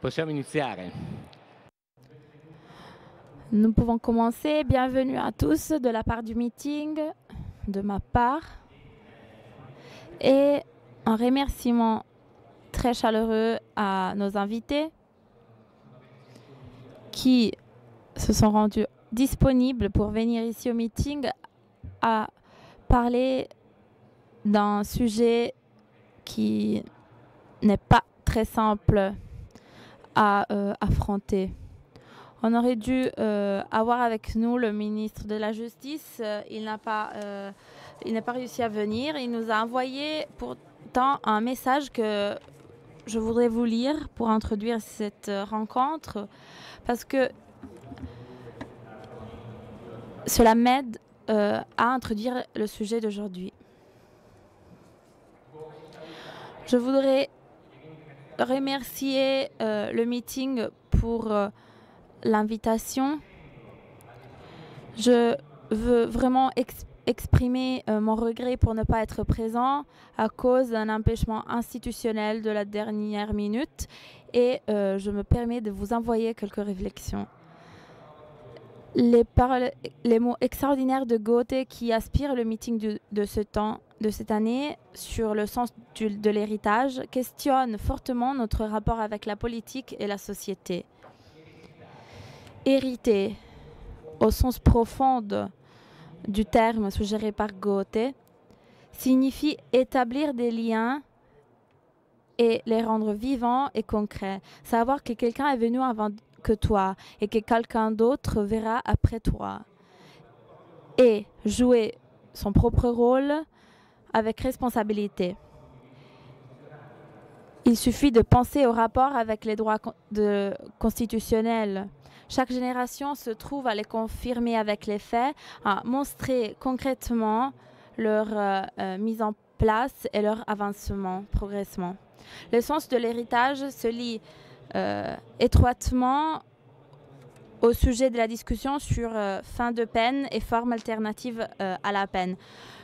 Possiamo iniziare. Nous pouvons commencer. Bienvenue à tous de la part du meeting, de ma part. Et un remerciement très chaleureux à nos invités qui se sont rendus disponibles pour venir ici au meeting à parler d'un sujet qui n'est pas très simple à affronter. On aurait dû avoir avec nous le ministre de la Justice. Il n'a pas réussi à venir. Il nous a envoyé pourtant un message que je voudrais vous lire pour introduire cette rencontre, parce que cela m'aide à introduire le sujet d'aujourd'hui. Je voudrais remercier le meeting pour l'invitation. Je veux vraiment exprimer mon regret pour ne pas être présent à cause d'un empêchement institutionnel de la dernière minute et je me permets de vous envoyer quelques réflexions. Les mots extraordinaires de Goethe qui aspirent le meeting de cette année sur le sens de l'héritage questionnent fortement notre rapport avec la politique et la société. Hériter, au sens profond du terme suggéré par Goethe, signifie établir des liens et les rendre vivants et concrets. Savoir que quelqu'un est venu avant que toi et que quelqu'un d'autre verra après toi. Et jouer son propre rôle avec responsabilité. Il suffit de penser au rapport avec les droits constitutionnels. Chaque génération se trouve à les confirmer avec les faits, à montrer concrètement leur mise en place et leur avancement, progressement. Le sens de l'héritage se lie étroitement au sujet de la discussion sur fin de peine et formes alternatives à la peine.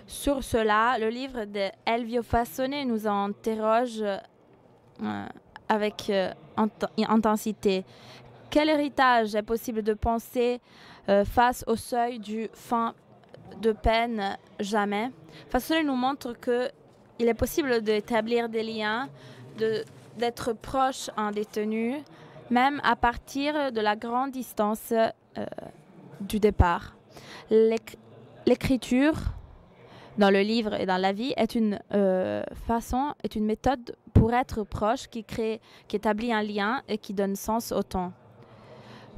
Sur cela, le livre de Elvio Fassone nous interroge avec intensité. Quel héritage est possible de penser face au seuil du fin de peine jamais? Fassone nous montre qu'il est possible d'établir des liens, d'être proche un détenu, même à partir de la grande distance du départ. L'écriture, dans le livre et dans la vie, est une méthode pour être proche qui établit un lien et qui donne sens au temps.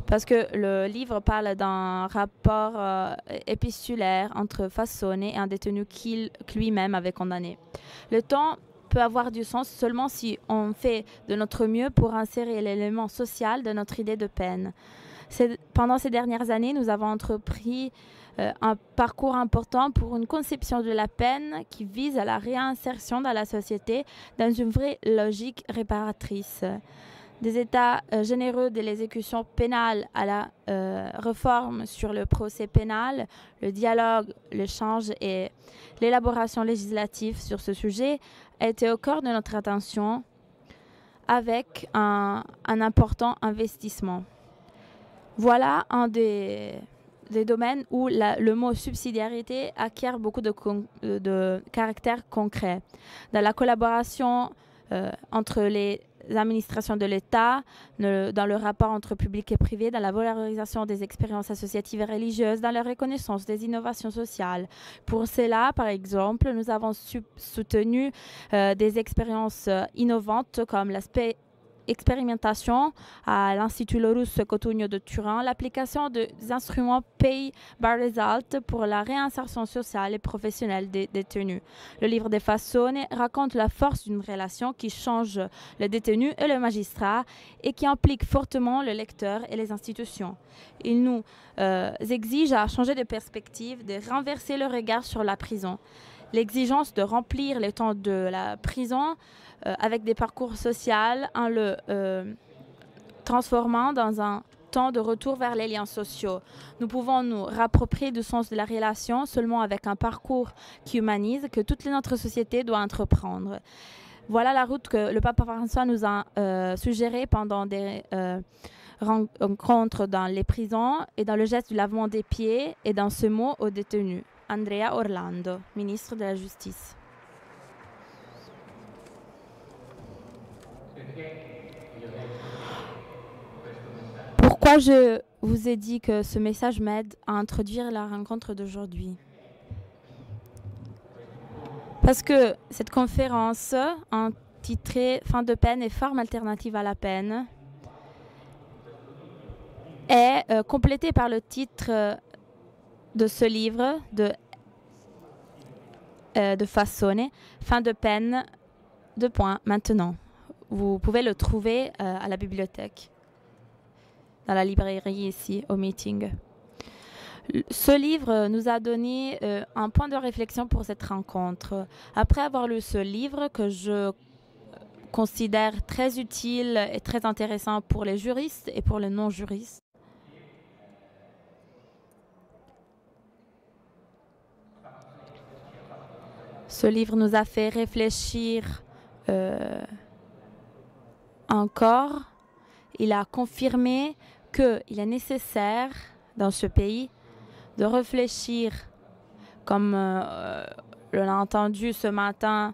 Parce que le livre parle d'un rapport épistulaire entre Fassone et un détenu qu'il lui-même avait condamné. Le temps peut avoir du sens seulement si on fait de notre mieux pour insérer l'élément social de notre idée de peine. Pendant ces dernières années, nous avons entrepris un parcours important pour une conception de la peine qui vise à la réinsertion dans la société dans une vraie logique réparatrice. Des états généreux de l'exécution pénale à la réforme sur le procès pénal, le dialogue, l'échange et l'élaboration législative sur ce sujet a été au cœur de notre attention avec un important investissement. Voilà un des domaines où le mot subsidiarité acquiert beaucoup de caractère concret. Dans la collaboration entre les administrations de l'État, dans le rapport entre public et privé, dans la valorisation des expériences associatives et religieuses, dans la reconnaissance des innovations sociales. Pour cela, par exemple, nous avons soutenu des expériences innovantes comme l'aspect expérimentation à l'Institut Laurus Cotugno de Turin, l'application des instruments Pay by Result pour la réinsertion sociale et professionnelle des détenus. Le livre de Fassone raconte la force d'une relation qui change le détenu et le magistrat et qui implique fortement le lecteur et les institutions. Il nous exige à changer de perspective, de renverser le regard sur la prison. L'exigence de remplir le temps de la prison avec des parcours sociaux en le transformant dans un temps de retour vers les liens sociaux. Nous pouvons nous rapproprier du sens de la relation seulement avec un parcours qui humanise, que toute notre société doit entreprendre. Voilà la route que le pape François nous a suggérée pendant des rencontres dans les prisons et dans le geste du lavement des pieds et dans ce mot aux détenus. Andrea Orlando, ministre de la Justice. Pourquoi je vous ai dit que ce message m'aide à introduire la rencontre d'aujourd'hui? Parce que cette conférence, intitulée Fin de peine et forme alternative à la peine, est complétée par le titre de ce livre de Fassone, Fin de peine, maintenant. Vous pouvez le trouver à la bibliothèque, dans la librairie ici, au meeting. Ce livre nous a donné un point de réflexion pour cette rencontre. Après avoir lu ce livre que je considère très utile et très intéressant pour les juristes et pour les non-juristes, ce livre nous a fait réfléchir encore. Il a confirmé qu'il est nécessaire dans ce pays de réfléchir, comme on l'a entendu ce matin,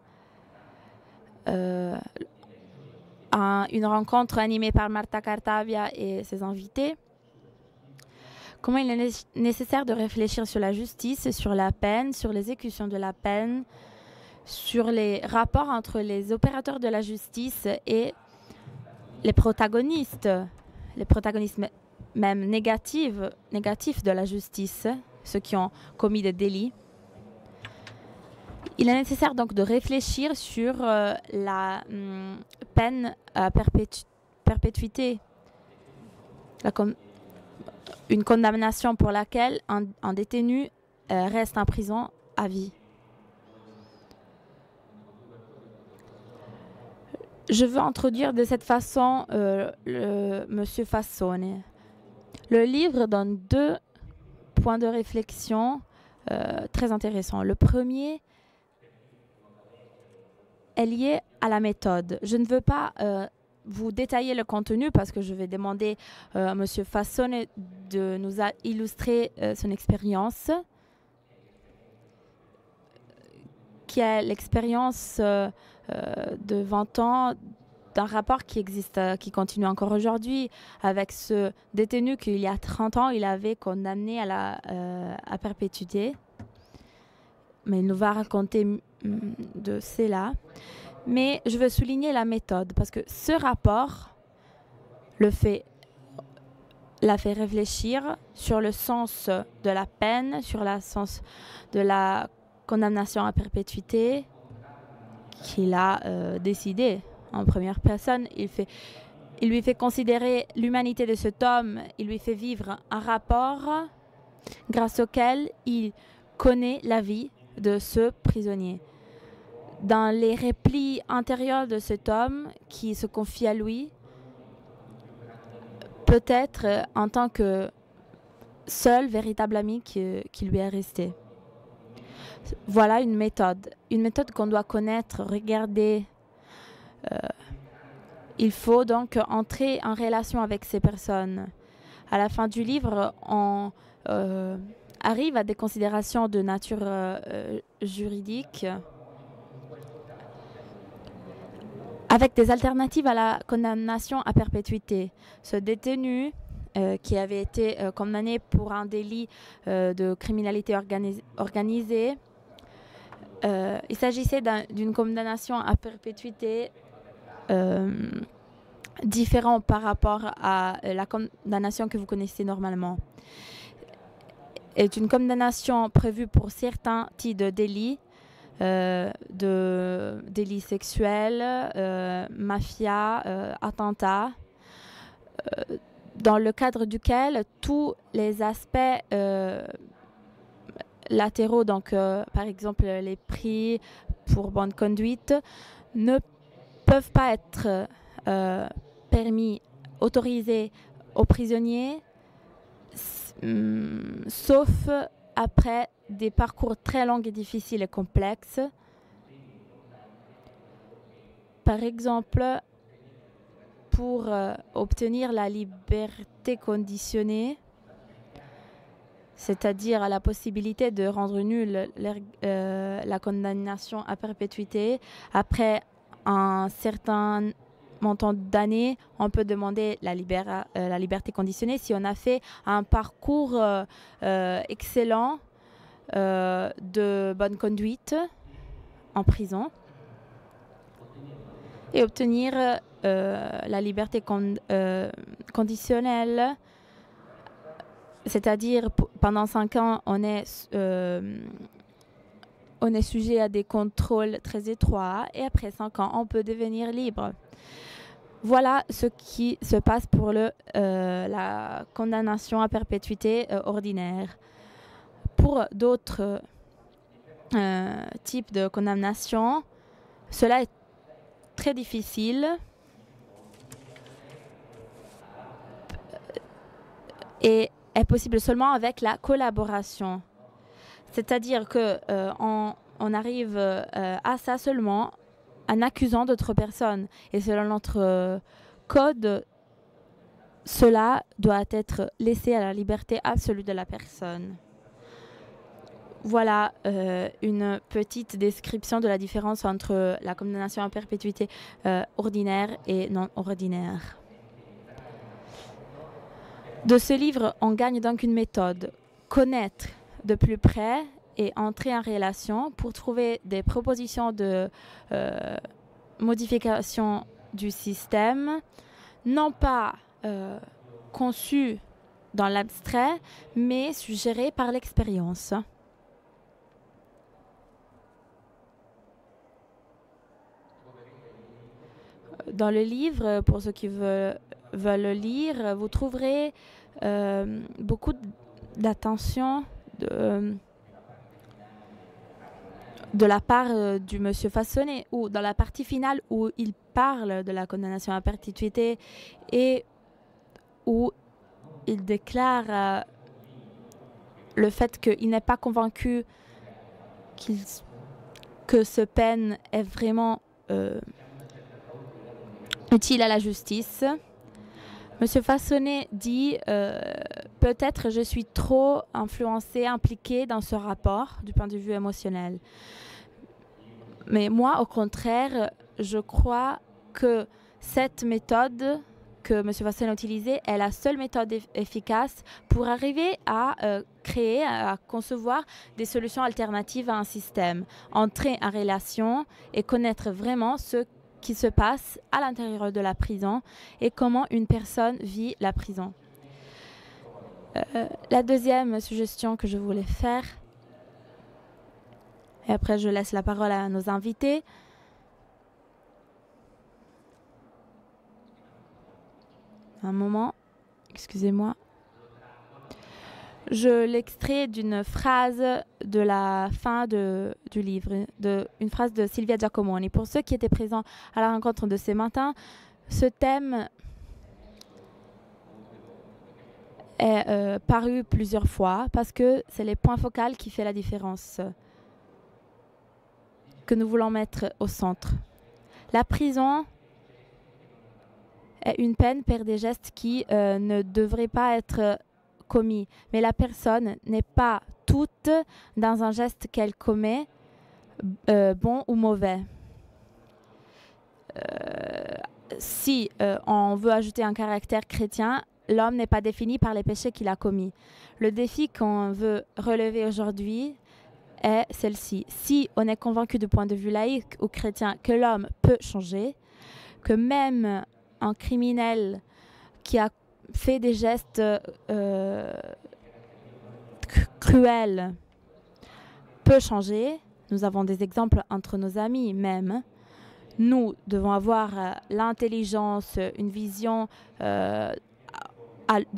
à une rencontre animée par Marta Cartavia et ses invités, comment il est nécessaire de réfléchir sur la justice, sur la peine, sur l'exécution de la peine, sur les rapports entre les opérateurs de la justice et les protagonistes même négatifs de la justice, ceux qui ont commis des délits. Il est nécessaire donc de réfléchir sur la peine à perpétuité, une condamnation pour laquelle un détenu reste en prison à vie. Je veux introduire de cette façon Monsieur Fassone. Le livre donne 2 points de réflexion très intéressants. Le premier est lié à la méthode. Je ne veux pas vous détailler le contenu parce que je vais demander à Monsieur Fassone de nous illustrer son expérience, qui est l'expérience de 20 ans d'un rapport qui existe, qui continue encore aujourd'hui, avec ce détenu qu'il y a 30 ans, il avait condamné à perpétuité. Mais il nous va raconter de cela. Mais je veux souligner la méthode, parce que ce rapport l'a fait réfléchir sur le sens de la peine, sur le sens de la condamnation à perpétuité qu'il a décidé en première personne. Il lui fait considérer l'humanité de cet homme, il lui fait vivre un rapport grâce auquel il connaît la vie de ce prisonnier. Dans les replis intérieurs de cet homme qui se confie à lui, peut-être en tant que seul véritable ami qui lui est resté. Voilà une méthode qu'on doit connaître, regarder. Il faut donc entrer en relation avec ces personnes. À la fin du livre, on arrive à des considérations de nature juridique avec des alternatives à la condamnation à perpétuité. Ce détenu qui avait été condamné pour un délit de criminalité organisée, il s'agissait d'une condamnation à perpétuité différente par rapport à la condamnation que vous connaissez normalement. C'est une condamnation prévue pour certains types de délits, de délits sexuels, mafia, attentats, dans le cadre duquel tous les aspects latéraux, donc par exemple les prix pour bonne conduite, ne peuvent pas être permis, autorisés aux prisonniers, sauf après des parcours très longs et difficiles et complexes. Par exemple, pour obtenir la liberté conditionnée, c'est-à-dire la possibilité de rendre nulle la condamnation à perpétuité, après un certain montant d'années, on peut demander la liberté conditionnée si on a fait un parcours excellent de bonne conduite en prison et obtenir la liberté conditionnelle, c'est-à-dire pendant 5 ans, on est sujet à des contrôles très étroits et après 5 ans, on peut devenir libre. Voilà ce qui se passe pour la condamnation à perpétuité ordinaire. Pour d'autres types de condamnation, cela est très difficile et est possible seulement avec la collaboration. C'est-à-dire qu'on arrive à ça seulement en accusant d'autres personnes. Et selon notre code, cela doit être laissé à la liberté absolue de la personne. Voilà une petite description de la différence entre la condamnation à perpétuité ordinaire et non ordinaire. De ce livre, on gagne donc une méthode, connaître de plus près et entrer en relation pour trouver des propositions de modification du système, non pas conçues dans l'abstrait, mais suggérées par l'expérience. Dans le livre, pour ceux qui veulent le lire, vous trouverez beaucoup d'attention de la part du monsieur Fassonnet, ou dans la partie finale où il parle de la condamnation à perpétuité et où il déclare le fait qu'il n'est pas convaincu que ce peine est vraiment utile à la justice. Monsieur Fassonnet dit peut-être je suis trop influencé, impliqué dans ce rapport du point de vue émotionnel. Mais moi, au contraire, je crois que cette méthode que M. Fassonnet a utilisée est la seule méthode efficace pour arriver à créer, à concevoir des solutions alternatives à un système, entrer en relation et connaître vraiment ce qui se passe à l'intérieur de la prison et comment une personne vit la prison. La deuxième suggestion que je voulais faire, et après je laisse la parole à nos invités, un moment, excusez-moi. Je l'extrais d'une phrase de la fin du livre, une phrase de Silvia Giacomoni. Pour ceux qui étaient présents à la rencontre de ce matin, ce thème est paru plusieurs fois parce que c'est les points focaux qui font la différence que nous voulons mettre au centre. La prison est une peine pour des gestes qui ne devraient pas être commis. Mais la personne n'est pas toute dans un geste qu'elle commet, bon ou mauvais. Si on veut ajouter un caractère chrétien, l'homme n'est pas défini par les péchés qu'il a commis. Le défi qu'on veut relever aujourd'hui est celle-ci. Si on est convaincu du point de vue laïque ou chrétien que l'homme peut changer, que même un criminel qui a fait des gestes cruels peut changer. Nous avons des exemples entre nos amis même. Nous devons avoir l'intelligence, une vision dans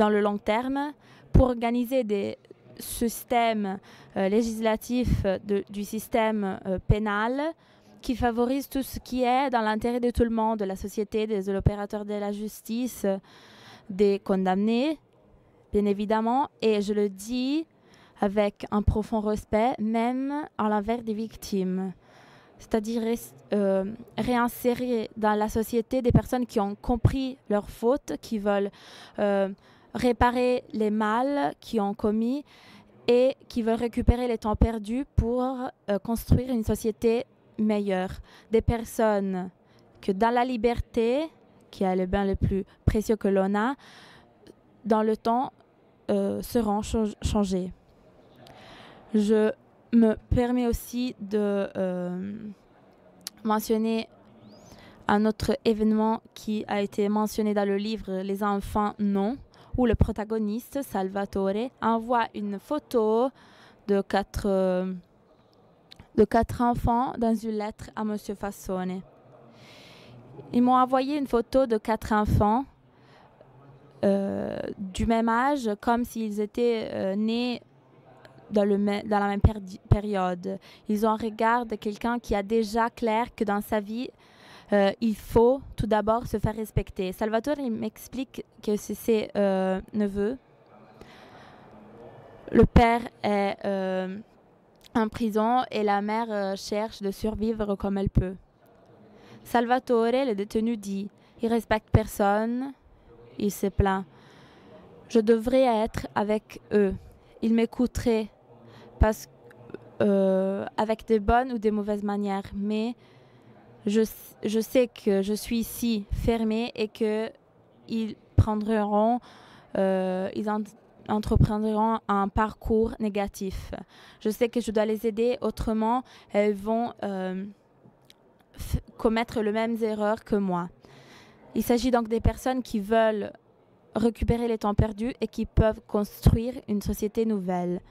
le long terme pour organiser des systèmes législatifs du système pénal qui favorisent tout ce qui est dans l'intérêt de tout le monde, de la société, de l'opérateur de la justice, des condamnés, bien évidemment, et je le dis avec un profond respect, même à l'envers des victimes. c'est-à-dire réinsérer dans la société des personnes qui ont compris leurs fautes, qui veulent réparer les mal qu'ils ont commis et qui veulent récupérer les temps perdus pour construire une société meilleure. Des personnes que dans la liberté, qui est le bien le plus précieux que l'on a, dans le temps, seront changées. Je me permets aussi de mentionner un autre événement qui a été mentionné dans le livre Les enfants non, où le protagoniste, Salvatore, envoie une photo de quatre enfants dans une lettre à M. Fassone. Ils m'ont envoyé une photo de 4 enfants du même âge, comme s'ils étaient nés dans la même période. Ils ont un regard de quelqu'un qui a déjà clair que dans sa vie, il faut tout d'abord se faire respecter. Salvatore il m'explique que c'est ses neveux. Le père est en prison et la mère cherche de survivre comme elle peut. Salvatore, le détenu, dit « Il respecte personne, il se plaint. Je devrais être avec eux. Ils m'écouteraient avec de bonnes ou de mauvaises manières, mais je sais que je suis ici fermé et qu'ils entreprendront un parcours négatif. Je sais que je dois les aider, autrement elles vont commettre les mêmes erreurs que moi. Il s'agit donc des personnes qui veulent récupérer les temps perdus et qui peuvent construire une société nouvelle.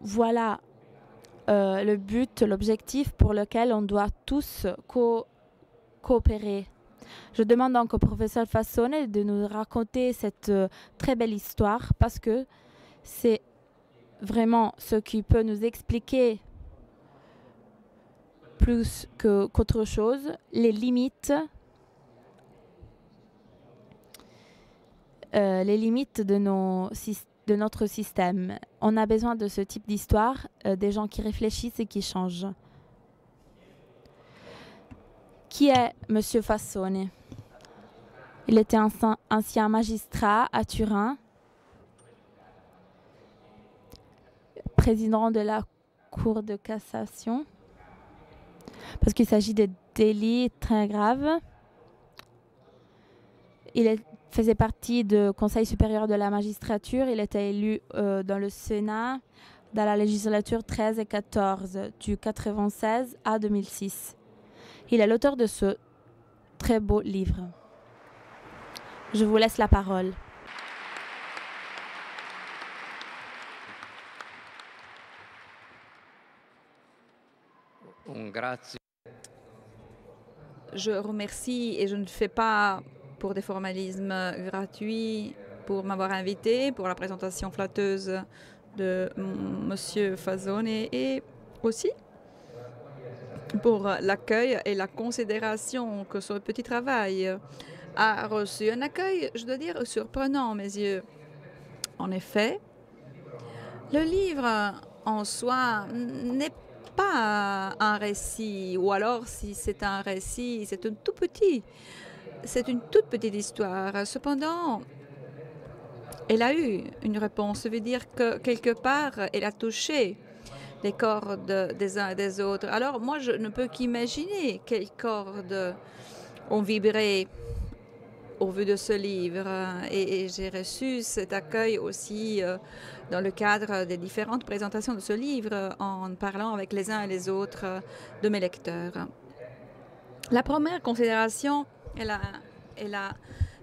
Voilà le but, l'objectif pour lequel on doit tous coopérer. Je demande donc au professeur Fassone de nous raconter cette très belle histoire parce que c'est vraiment ce qui peut nous expliquer plus qu'autre chose les limites de notre système. On a besoin de ce type d'histoire, des gens qui réfléchissent et qui changent. Qui est M. Fassone? Il était ancien magistrat à Turin, président de la Cour de cassation, parce qu'il s'agit de délits très graves. Il faisait partie du Conseil supérieur de la magistrature. Il était élu dans le Sénat dans la législature 13 et 14, du 96 à 2006. Il est l'auteur de ce très beau livre. Je vous laisse la parole. Je remercie et je ne fais pas pour des formalismes gratuits pour m'avoir invité, pour la présentation flatteuse de M. Fassone et aussi pour l'accueil et la considération que ce petit travail a reçu. Un accueil, je dois dire, surprenant à mes yeux. En effet, le livre en soi n'est pas un récit, ou alors si c'est un récit, c'est une toute petite histoire. Cependant, elle a eu une réponse. Ça veut dire que quelque part, elle a touché les cordes des uns et des autres. Alors moi, je ne peux qu'imaginer quelles cordes ont vibré au vu de ce livre. Et j'ai reçu cet accueil aussi dans le cadre des différentes présentations de ce livre en parlant avec les uns et les autres de mes lecteurs. La première considération est la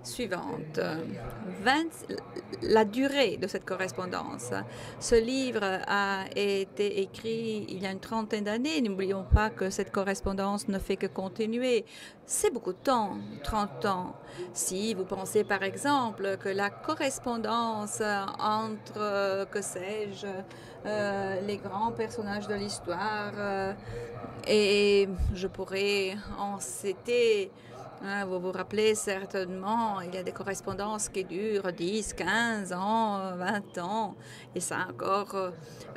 suivante. La durée de cette correspondance. Ce livre a été écrit il y a une trentaine d'années. N'oublions pas que cette correspondance ne fait que continuer. C'est beaucoup de temps, 30 ans. Si vous pensez par exemple que la correspondance entre, que sais-je, les grands personnages de l'histoire, et je pourrais en citer Ah, vous vous rappelez certainement, il y a des correspondances qui durent 10, 15 ans, 20 ans, et ça encore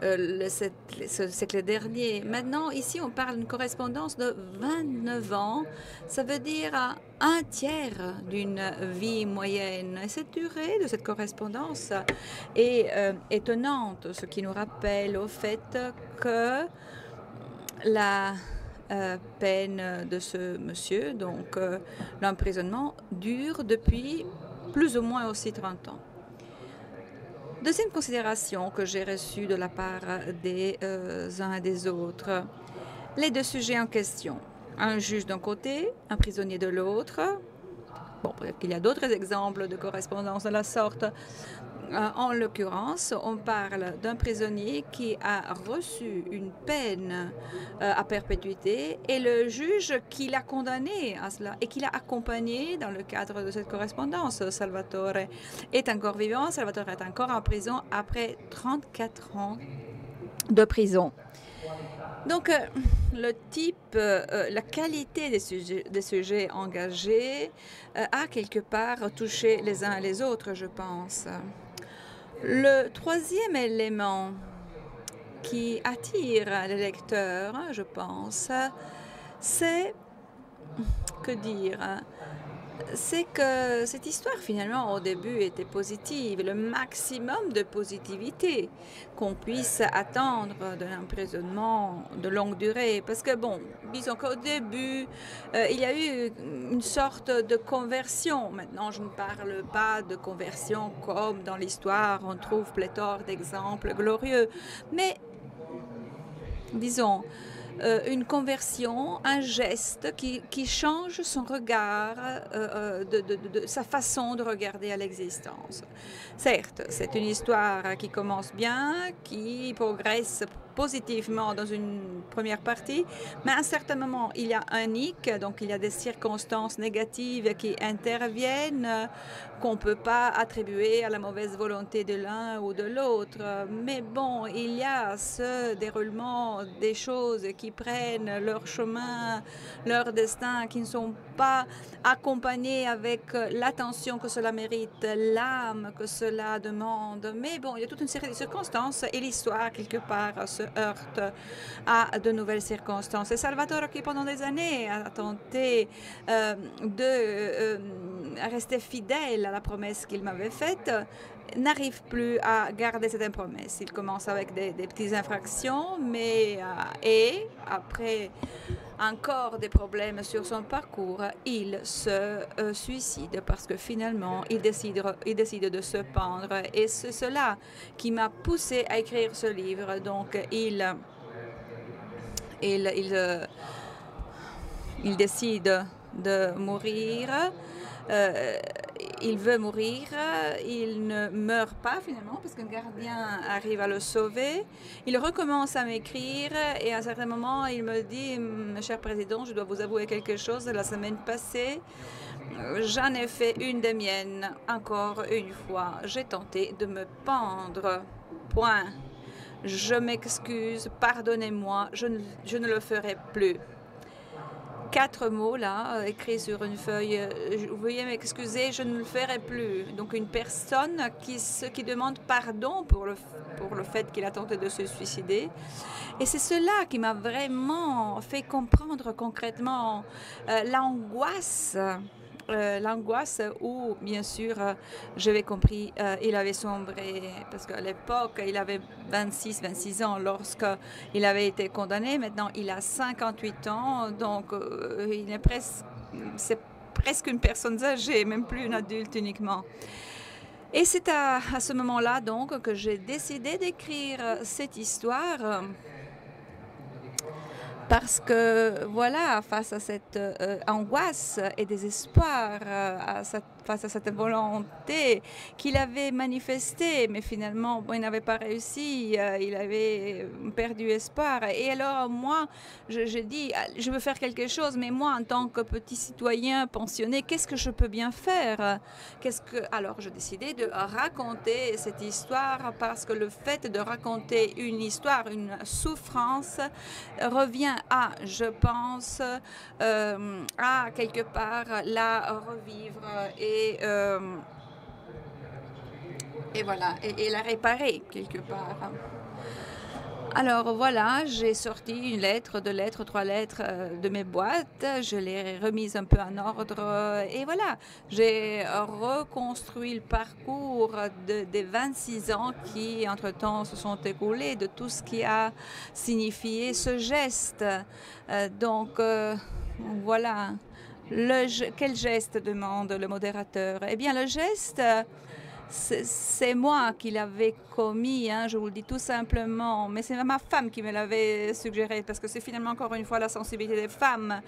ce siècle dernier. Maintenant, ici, on parle d'une correspondance de 29 ans. Ça veut dire un tiers d'une vie moyenne. Et cette durée de cette correspondance est étonnante, ce qui nous rappelle au fait que la peine de ce monsieur, donc l'emprisonnement, dure depuis plus ou moins aussi 30 ans. Deuxième considération que j'ai reçue de la part des uns et des autres, les deux sujets en question. Un juge d'un côté, un prisonnier de l'autre. Bon, peut-être qu'il y a d'autres exemples de correspondance de la sorte. En l'occurrence, on parle d'un prisonnier qui a reçu une peine à perpétuité et le juge qui l'a condamné à cela et qui l'a accompagné dans le cadre de cette correspondance. Salvatore est encore vivant, Salvatore est encore en prison après 34 ans de prison. Donc, le type, la qualité des sujets engagés a quelque part touché les uns et les autres, je pense. Le troisième élément qui attire les lecteurs, je pense, c'est, que dire, c'est que cette histoire finalement au début était positive, le maximum de positivité qu'on puisse attendre d'un emprisonnement de longue durée. Parce que bon, disons qu'au début, il y a eu une sorte de conversion. Maintenant, je ne parle pas de conversion comme dans l'histoire, on trouve pléthore d'exemples glorieux. Mais disons, une conversion, un geste qui change son regard, sa façon de regarder à l'existence. Certes, c'est une histoire qui commence bien, qui progresse positivement dans une première partie, mais à un certain moment, il y a un hic, donc il y a des circonstances négatives qui interviennent, qu'on ne peut pas attribuer à la mauvaise volonté de l'un ou de l'autre. Mais bon, il y a ce déroulement des choses qui prennent leur chemin, leur destin, qui ne sont pas accompagnés avec l'attention que cela mérite, l'âme que cela demande. Mais bon, il y a toute une série de circonstances et l'histoire, quelque part, se heurte à de nouvelles circonstances. Et Salvatore, qui pendant des années a tenté de rester fidèle à la promesse qu'il m'avait faite, n'arrive plus à garder cette promesse. Il commence avec des petites infractions, mais et après encore des problèmes sur son parcours, il se suicide parce que finalement, il décide de se pendre. Et c'est cela qui m'a poussé à écrire ce livre. Donc, il décide de mourir. Il veut mourir, il ne meurt pas finalement parce qu'un gardien arrive à le sauver. Il recommence à m'écrire et à un certain moment, il me dit « Cher Président, je dois vous avouer quelque chose. La semaine passée, j'en ai fait une des miennes. Encore une fois, j'ai tenté de me pendre. Point. Je m'excuse, pardonnez-moi, je ne le ferai plus. » 4 mots là, écrits sur une feuille. Veuillez m'excuser, je ne le ferai plus. Donc une personne qui demande pardon pour le fait qu'il a tenté de se suicider. Et c'est cela qui m'a vraiment fait comprendre concrètement l'angoisse. L'angoisse où, bien sûr, j'avais compris, il avait sombré, parce qu'à l'époque, il avait 26 ans lorsqu'il avait été condamné. Maintenant, il a 58 ans, donc c'est presque une personne âgée, même plus une adulte uniquement. Et c'est à ce moment-là, donc, que j'ai décidé d'écrire cette histoire. Parce que, voilà, face à cette angoisse et désespoir, face à cette volonté qu'il avait manifestée, mais finalement, bon, il n'avait pas réussi, il avait perdu espoir. Et alors, moi, je dis, je veux faire quelque chose, mais moi, en tant que petit citoyen pensionné, qu'est-ce que je peux bien faire? Alors, j'ai décidé de raconter cette histoire parce que le fait de raconter une histoire, une souffrance, revient je pense à quelque part la revivre et voilà, et la réparer quelque part. Alors voilà, j'ai sorti une lettre, deux lettres, trois lettres de mes boîtes, je les ai remises un peu en ordre et voilà, j'ai reconstruit le parcours des 26 ans qui entre-temps se sont écoulés, de tout ce qui a signifié ce geste. Donc voilà, quel geste demande le modérateur? Eh bien le geste... C'est moi qui l'avais commis, hein, je vous le dis tout simplement, mais c'est ma femme qui me l'avait suggéré, parce que c'est finalement encore une fois la sensibilité des femmes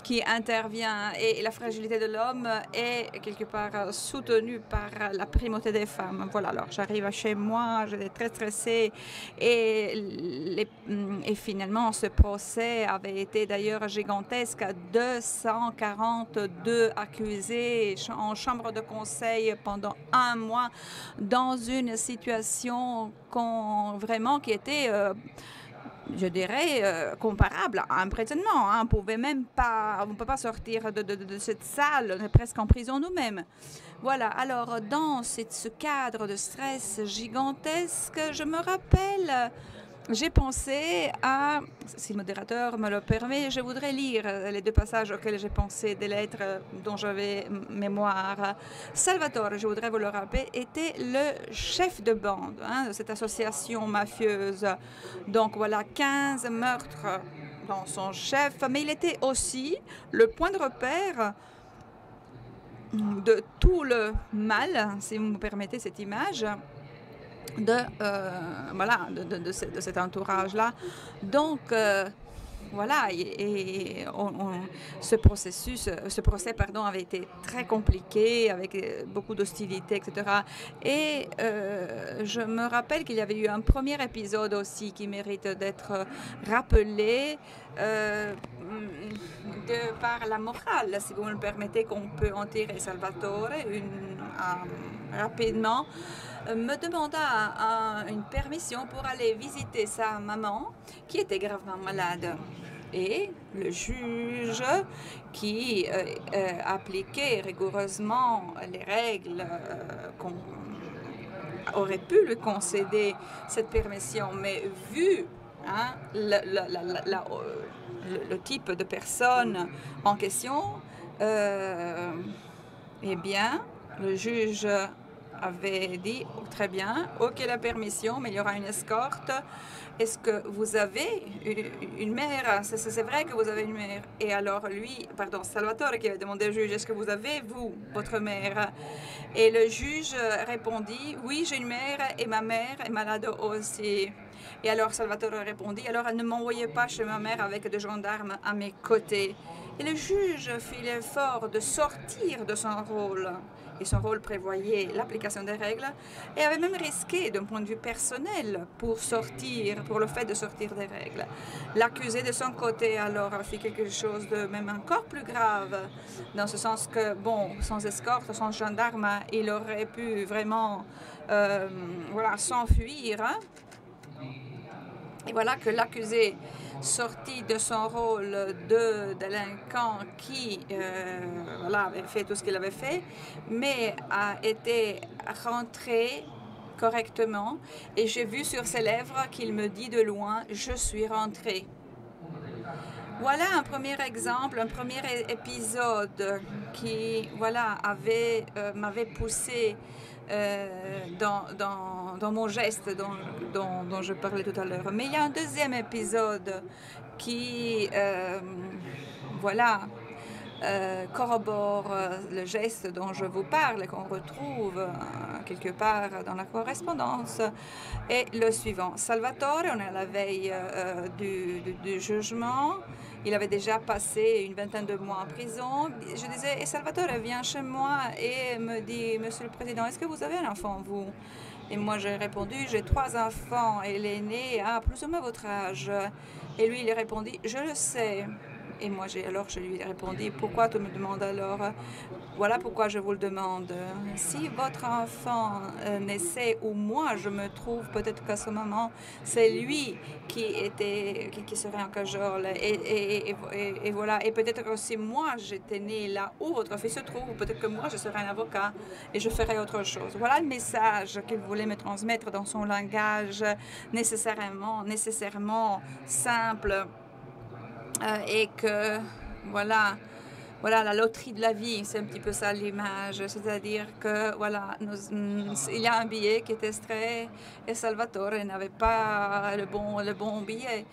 qui intervient et la fragilité de l'homme est quelque part soutenue par la primauté des femmes. Voilà, alors j'arrive chez moi, j'étais très stressée et finalement ce procès avait été d'ailleurs gigantesque, 242 accusés en chambre de conseil pendant un mois dans une situation vraiment qui était, je dirais, comparable à un emprisonnement. Hein. On ne peut pas sortir de cette salle, on est presque en prison nous-mêmes. Voilà, alors dans ce cadre de stress gigantesque, je me rappelle... J'ai pensé à, si le modérateur me le permet, je voudrais lire les deux passages auxquels j'ai pensé, des lettres dont j'avais mémoire. Salvatore, je voudrais vous le rappeler, était le chef de bande de cette association mafieuse. Donc voilà, 15 meurtres dans son chef, mais il était aussi le point de repère de tout le mal, si vous me permettez cette image, de cet entourage-là. Donc, voilà, ce procès, avait été très compliqué, avec beaucoup d'hostilité, etc. Et je me rappelle qu'il y avait eu un premier épisode aussi qui mérite d'être rappelé par la morale, si vous me le permettez, qu'on peut en tirer. Salvatore, rapidement, me demanda une permission pour aller visiter sa maman qui était gravement malade. Et le juge qui appliquait rigoureusement les règles qu'on aurait pu lui concéder cette permission, mais vu le type de personne en question, eh bien, le juge avait dit très bien, ok la permission, mais il y aura une escorte. Est-ce que vous avez une mère? C'est vrai que vous avez une mère. Et alors Salvatore qui avait demandé au juge, est-ce que vous avez, vous, votre mère? Et le juge répondit, oui, j'ai une mère et ma mère est malade aussi. Et alors Salvatore répondit, alors ne m'envoyez pas chez ma mère avec des gendarmes à mes côtés. Et le juge fit l'effort de sortir de son rôle. Et son rôle prévoyait l'application des règles et avait même risqué d'un point de vue personnel pour le fait de sortir des règles. L'accusé de son côté alors a fait quelque chose de même encore plus grave, dans ce sens que, bon, sans escorte, sans gendarme, il aurait pu vraiment s'enfuir. Hein. Et voilà que l'accusé sorti de son rôle de délinquant qui avait fait tout ce qu'il avait fait, mais a été rentré correctement. Et j'ai vu sur ses lèvres qu'il me dit de loin, je suis rentré. Voilà un premier exemple, un premier épisode qui m'avait poussé dans mon geste dont je parlais tout à l'heure. Mais il y a un deuxième épisode qui corrobore le geste dont je vous parle, qu'on retrouve quelque part dans la correspondance, est le suivant. Salvatore, on est à la veille du jugement. Il avait déjà passé une vingtaine de mois en prison. Je disais, et Salvatore vient chez moi et me dit, Monsieur le Président, est-ce que vous avez un enfant, vous? Et moi, j'ai répondu, j'ai 3 enfants et l'aîné a plus ou moins votre âge. Et lui, il a répondu, je le sais, Et moi, alors je lui ai répondu, pourquoi tu me demandes alors? Voilà pourquoi je vous le demande. Si votre enfant naissait où moi je me trouve, peut-être qu'à ce moment, c'est lui qui serait en cajole. Et voilà. Et peut-être que si moi j'étais née là où votre fils se trouve, peut-être que moi je serais un avocat et je ferais autre chose. Voilà le message qu'il voulait me transmettre dans son langage nécessairement simple. Et que, voilà, voilà la loterie de la vie, c'est un petit peu ça l'image. C'est-à-dire que, voilà, il y a un billet qui est extrait et Salvatore n'avait pas le bon billet.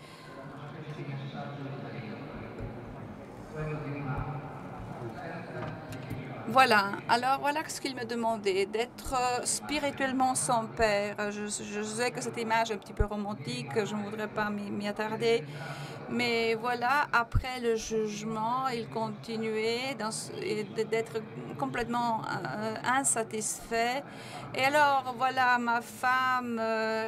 Voilà, alors voilà ce qu'il me demandait, d'être spirituellement son père. Je sais que cette image est un petit peu romantique, je ne voudrais pas m'y attarder, mais voilà, après le jugement, il continuait d'être complètement insatisfait. Et alors, voilà, ma femme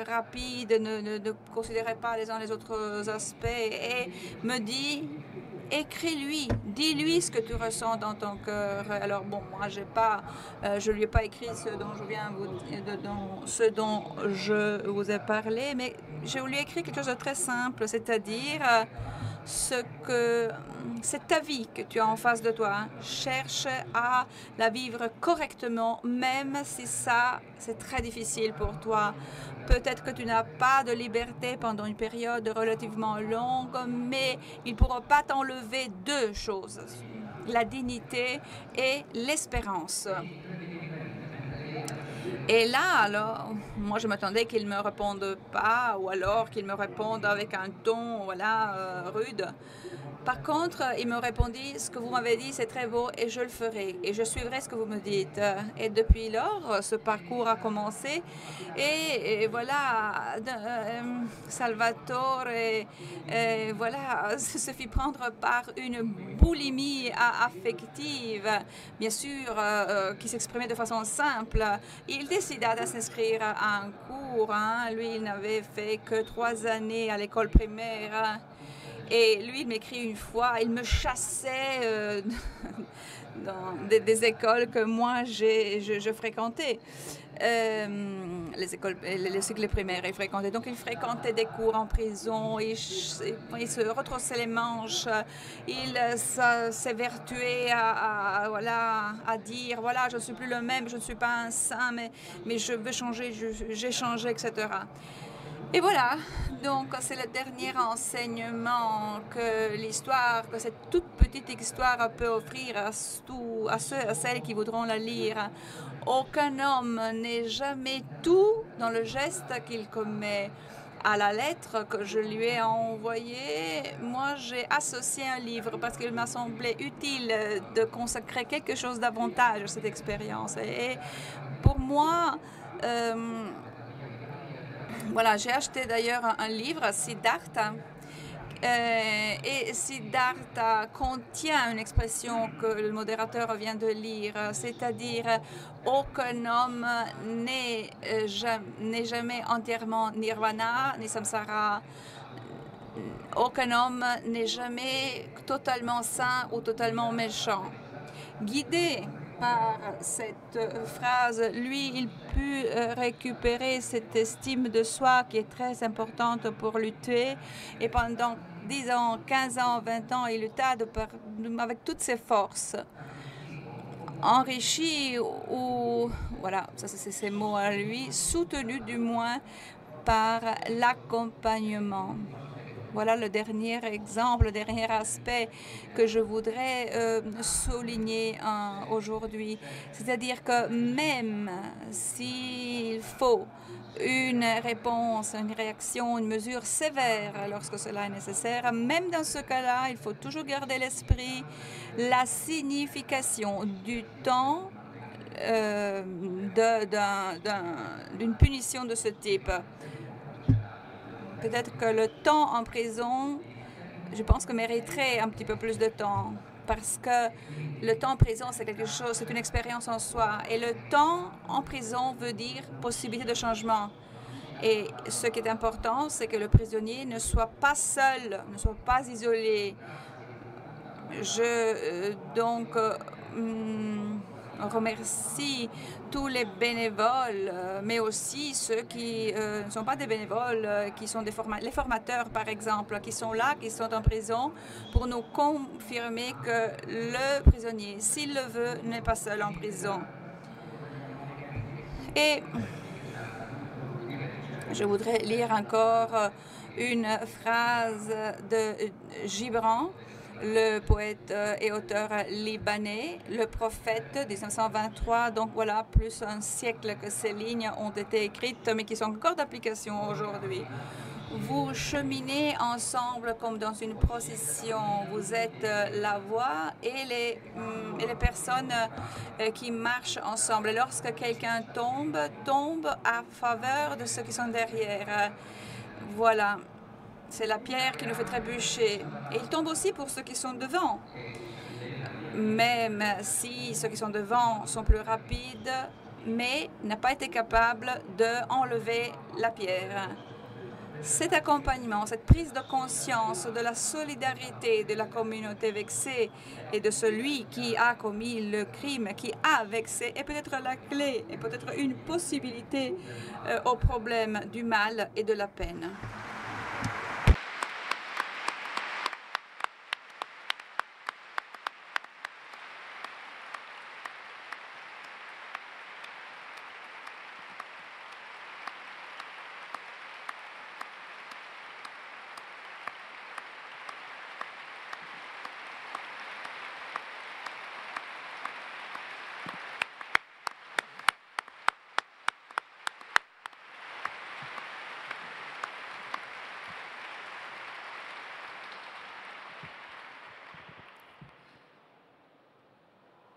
rapide ne considérait pas les uns les autres aspects et me dit, écris-lui, dis-lui ce que tu ressens dans ton cœur. Alors bon, moi je lui ai pas écrit ce dont je vous ai parlé, mais je lui ai écrit quelque chose de très simple, c'est-à-dire c'est ta vie que tu as en face de toi. Cherche à la vivre correctement, même si ça c'est très difficile pour toi. Peut-être que tu n'as pas de liberté pendant une période relativement longue, mais il ne pourra pas t'enlever deux choses, la dignité et l'espérance. Et là, alors, moi, je m'attendais qu'il ne me réponde pas, ou alors qu'il me réponde avec un ton, voilà, rude. Par contre, il me répondit, ce que vous m'avez dit, c'est très beau et je le ferai et je suivrai ce que vous me dites. Et depuis lors, ce parcours a commencé et voilà, Salvatore voilà, se fit prendre par une boulimie affective, bien sûr, qui s'exprimait de façon simple. Il décida de s'inscrire à un cours. Hein. Lui, il n'avait fait que 3 années à l'école primaire. Et lui, il m'écrit une fois, il me chassait dans des écoles que moi je fréquentais. Les cycles primaires, il fréquentait. Donc, il fréquentait des cours en prison, il se retroussait les manches, il s'évertuait voilà, à dire, voilà, je ne suis plus le même, je ne suis pas un saint, mais je veux changer, j'ai changé, etc. Et voilà, donc c'est le dernier enseignement que cette toute petite histoire peut offrir à ceux et à celles qui voudront la lire. Aucun homme n'est jamais tout dans le geste qu'il commet. À la lettre que je lui ai envoyée, moi j'ai associé un livre parce qu'il m'a semblé utile de consacrer quelque chose davantage à cette expérience. Et pour moi, voilà, j'ai acheté d'ailleurs un livre, Siddhartha. Et Siddhartha contient une expression que le modérateur vient de lire, c'est-à-dire aucun homme n'est jamais entièrement nirvana, ni samsara. Aucun homme n'est jamais totalement sain ou totalement méchant. Guidé par cette phrase, lui, il put récupérer cette estime de soi qui est très importante pour lutter. Et pendant 10 ans, 15 ans, 20 ans, il lutta avec toutes ses forces. Enrichi ou, voilà, ça c'est ses mots à lui, soutenu du moins par l'accompagnement. Voilà le dernier exemple, le dernier aspect que je voudrais souligner aujourd'hui. C'est-à-dire que même s'il faut une réponse, une réaction, une mesure sévère lorsque cela est nécessaire, même dans ce cas-là, il faut toujours garder à l'esprit la signification du temps d'une punition de ce type. Peut-être que le temps en prison, je pense que mériterait un petit peu plus de temps parce que le temps en prison, c'est quelque chose, c'est une expérience en soi. Et le temps en prison veut dire possibilité de changement. Et ce qui est important, c'est que le prisonnier ne soit pas seul, ne soit pas isolé. remercie tous les bénévoles, mais aussi ceux qui ne sont pas des bénévoles, qui sont les formateurs, par exemple, qui sont là, qui sont en prison, pour nous confirmer que le prisonnier, s'il le veut, n'est pas seul en prison. Et je voudrais lire encore une phrase de Gibran, le poète et auteur libanais, le prophète, 1923. Donc voilà, plus un siècle que ces lignes ont été écrites, mais qui sont encore d'application aujourd'hui. Vous cheminez ensemble comme dans une procession. Vous êtes la voie et les personnes qui marchent ensemble. Et lorsque quelqu'un tombe à faveur de ceux qui sont derrière. Voilà. C'est la pierre qui nous fait trébucher. Et il tombe aussi pour ceux qui sont devant. Même si ceux qui sont devant sont plus rapides, mais n'a pas été capable d'enlever la pierre. Cet accompagnement, cette prise de conscience de la solidarité de la communauté vexée et de celui qui a commis le crime, qui a vexé, est peut-être la clé et peut-être une possibilité au problème du mal et de la peine.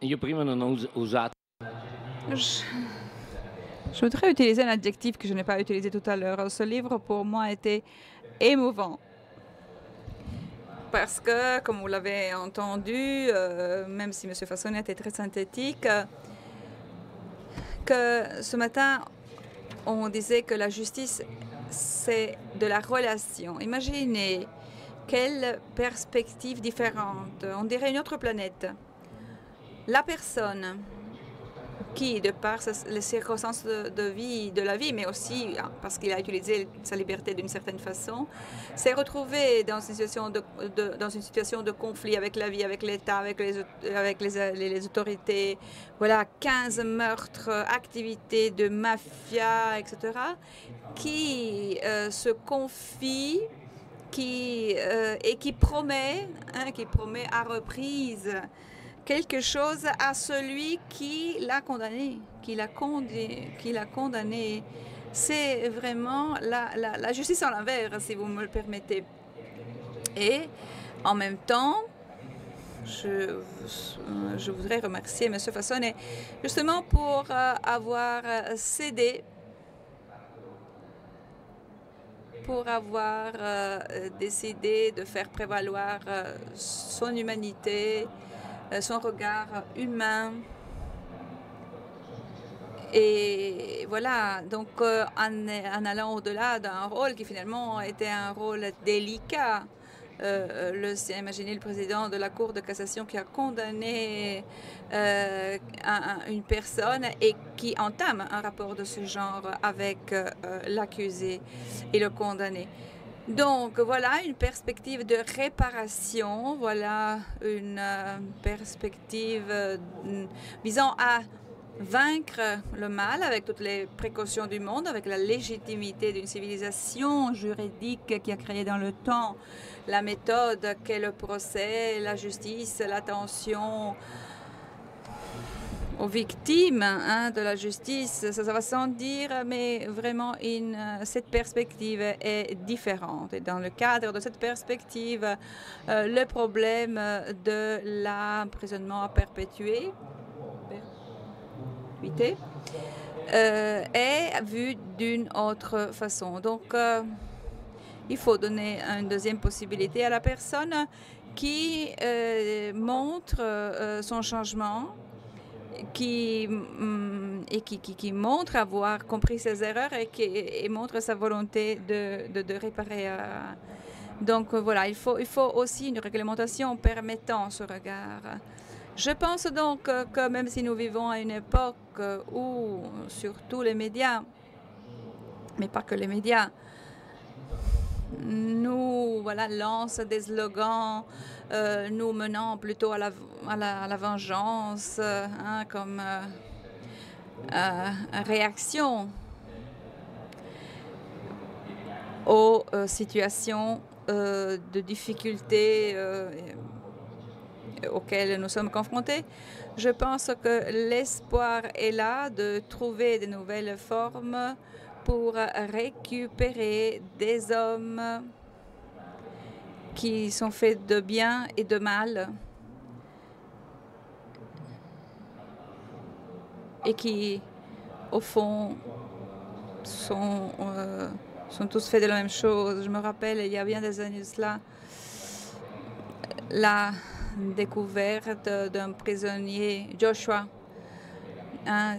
Io prima non ho usato. Je voudrais utiliser un adjectif que je n'ai pas utilisé tout à l'heure. Ce livre, pour moi, était émouvant. Parce que, comme vous l'avez entendu, même si M. Fassonnet était très synthétique, que ce matin, on disait que la justice, c'est de la relation. Imaginez quelle perspective différente. On dirait une autre planète. La personne qui, de par les circonstances de la vie, mais aussi parce qu'il a utilisé sa liberté d'une certaine façon, s'est retrouvé dans une situation de conflit avec la vie, avec l'État, avec les autorités. Voilà, 15 meurtres, activités de mafia, etc., qui se confie et qui promet à reprise quelque chose à celui qui l'a condamné, qui l'a condamné. C'est vraiment la justice en l'envers, si vous me le permettez. Et en même temps, je voudrais remercier M. Fassonnet justement pour avoir cédé, pour avoir décidé de faire prévaloir son humanité, son regard humain. Et voilà, donc en allant au-delà d'un rôle qui finalement était un rôle délicat, imaginez le président de la Cour de cassation qui a condamné une personne et qui entame un rapport de ce genre avec l'accusé et le condamné. Donc voilà une perspective de réparation, voilà une perspective visant à vaincre le mal avec toutes les précautions du monde, avec la légitimité d'une civilisation juridique qui a créé dans le temps la méthode qu'est le procès, la justice, l'attention aux victimes de la justice. Ça va sans dire, mais vraiment cette perspective est différente. Et dans le cadre de cette perspective, le problème de l'emprisonnement à perpétuité est vu d'une autre façon. Donc, il faut donner une deuxième possibilité à la personne qui montre son changement, qui montre avoir compris ses erreurs et montre sa volonté de réparer. Donc voilà, il faut aussi une réglementation permettant ce regard. Je pense donc que même si nous vivons à une époque où surtout les médias, mais pas que les médias, nous lancent des slogans nous menant plutôt à la vengeance, comme réaction aux situations de difficultés auxquelles nous sommes confrontés. Je pense que l'espoir est là de trouver de nouvelles formes pour récupérer des hommes qui sont faits de bien et de mal et qui, au fond, sont tous faits de la même chose. Je me rappelle, il y a bien des années de cela, la découverte d'un prisonnier, Joshua.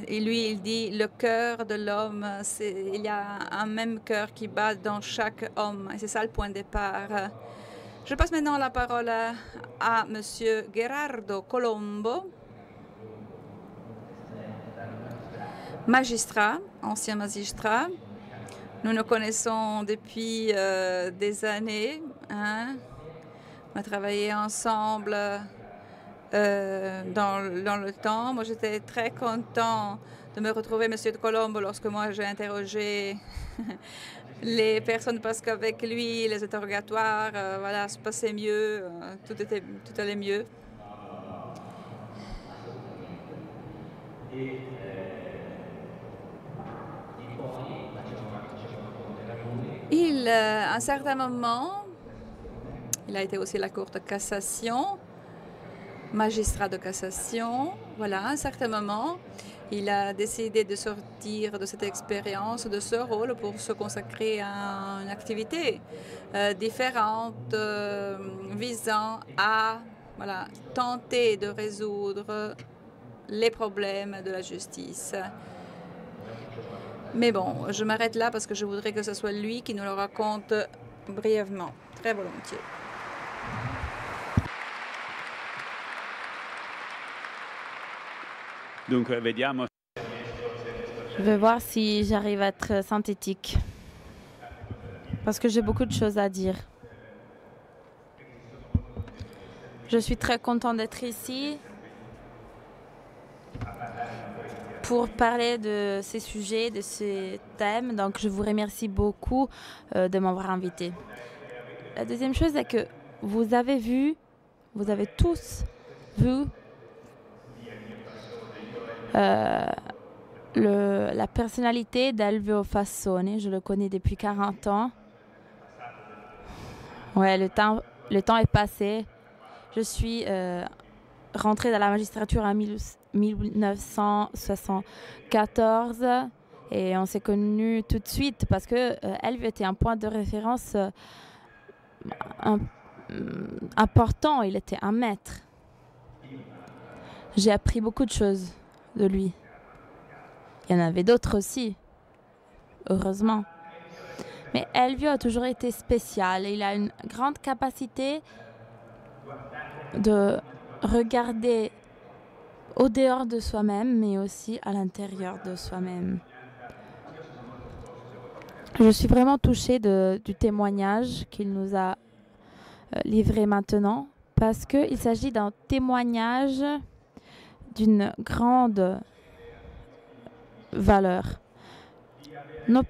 Et lui, il dit, le cœur de l'homme, il y a un même cœur qui bat dans chaque homme. Et c'est ça le point de départ. Je passe maintenant la parole à M. Gerardo Colombo, magistrat, ancien magistrat. Nous nous connaissons depuis des années. On a travaillé ensemble dans le temps. Moi, j'étais très content de me retrouver, Monsieur de Colombo, lorsque moi j'ai interrogé les personnes, parce qu'avec lui, les interrogatoires, se passaient mieux, tout allait mieux. À un certain moment, il a été aussi à la Cour de cassation, magistrat de cassation. Voilà, à un certain moment, il a décidé de sortir de cette expérience, de ce rôle, pour se consacrer à une activité différente, visant à tenter de résoudre les problèmes de la justice. Mais bon, je m'arrête là parce que je voudrais que ce soit lui qui nous le raconte brièvement, très volontiers. Je vais voir si j'arrive à être synthétique, parce que j'ai beaucoup de choses à dire. Je suis très content d'être ici pour parler de ces sujets, de ces thèmes. Donc, je vous remercie beaucoup de m'avoir invité. La deuxième chose est que vous avez tous vu la personnalité d'Elvio Fassone. Je le connais depuis 40 ans. Ouais, le temps est passé. Je suis rentrée dans la magistrature en 1974 et on s'est connus tout de suite parce que Elvio était un point de référence important. Il était un maître. J'ai appris beaucoup de choses de lui. Il y en avait d'autres aussi, heureusement. Mais Elvio a toujours été spécial. Il a une grande capacité de regarder au dehors de soi-même, mais aussi à l'intérieur de soi-même. Je suis vraiment touchée du témoignage qu'il nous a livré maintenant, parce qu'il s'agit d'un témoignage d'une grande valeur. Non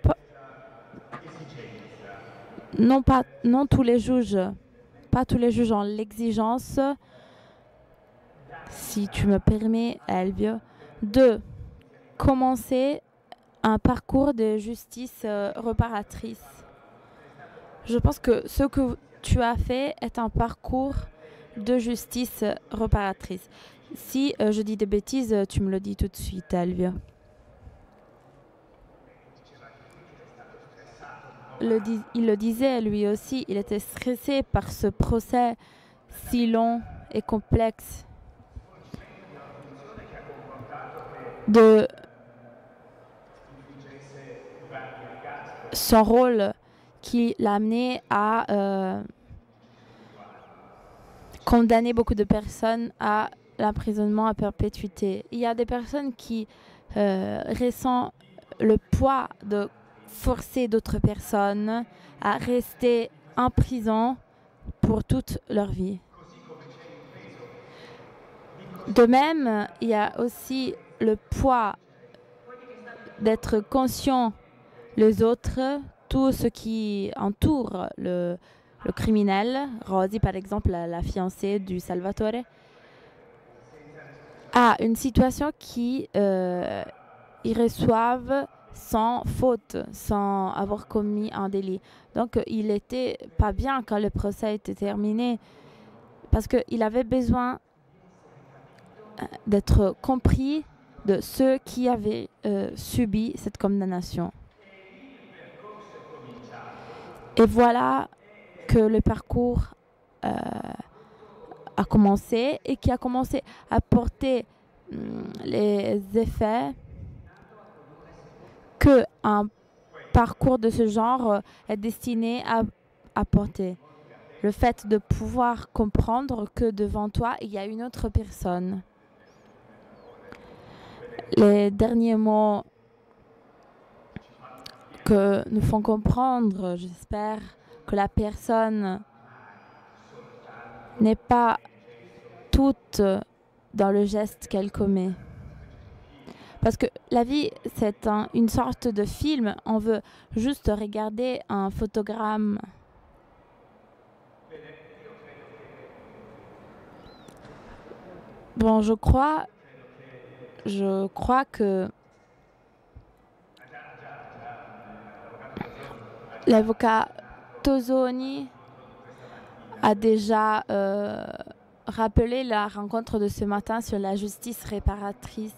tous les juges, pas tous les juges ont l'exigence, si tu me permets, Elvio, de commencer un parcours de justice réparatrice. Je pense que ce que tu as fait est un parcours de justice réparatrice. Si je dis des bêtises, tu me le dis tout de suite, Elvio. Il le disait lui aussi, il était stressé par ce procès si long et complexe de son rôle qui l'a amené à condamné beaucoup de personnes à l'emprisonnement à perpétuité. Il y a des personnes qui ressentent le poids de forcer d'autres personnes à rester en prison pour toute leur vie. De même, il y a aussi le poids d'être conscient les autres, tout ce qui entoure le criminel. Rosie, par exemple, la fiancée du Salvatore, a une situation qui ils reçoivent sans faute, sans avoir commis un délit. Donc, il n'était pas bien quand le procès était terminé parce qu'il avait besoin d'être compris de ceux qui avaient subi cette condamnation. Et voilà que le parcours a commencé et qui a commencé à porter les effets qu'un parcours de ce genre est destiné à apporter. Le fait de pouvoir comprendre que devant toi, il y a une autre personne. Les derniers mots que nous font comprendre, j'espère que la personne n'est pas toute dans le geste qu'elle commet. Parce que la vie, c'est une sorte de film. On veut juste regarder un photogramme. Bon, je crois que l'avocat Tosoni a déjà rappelé la rencontre de ce matin sur la justice réparatrice.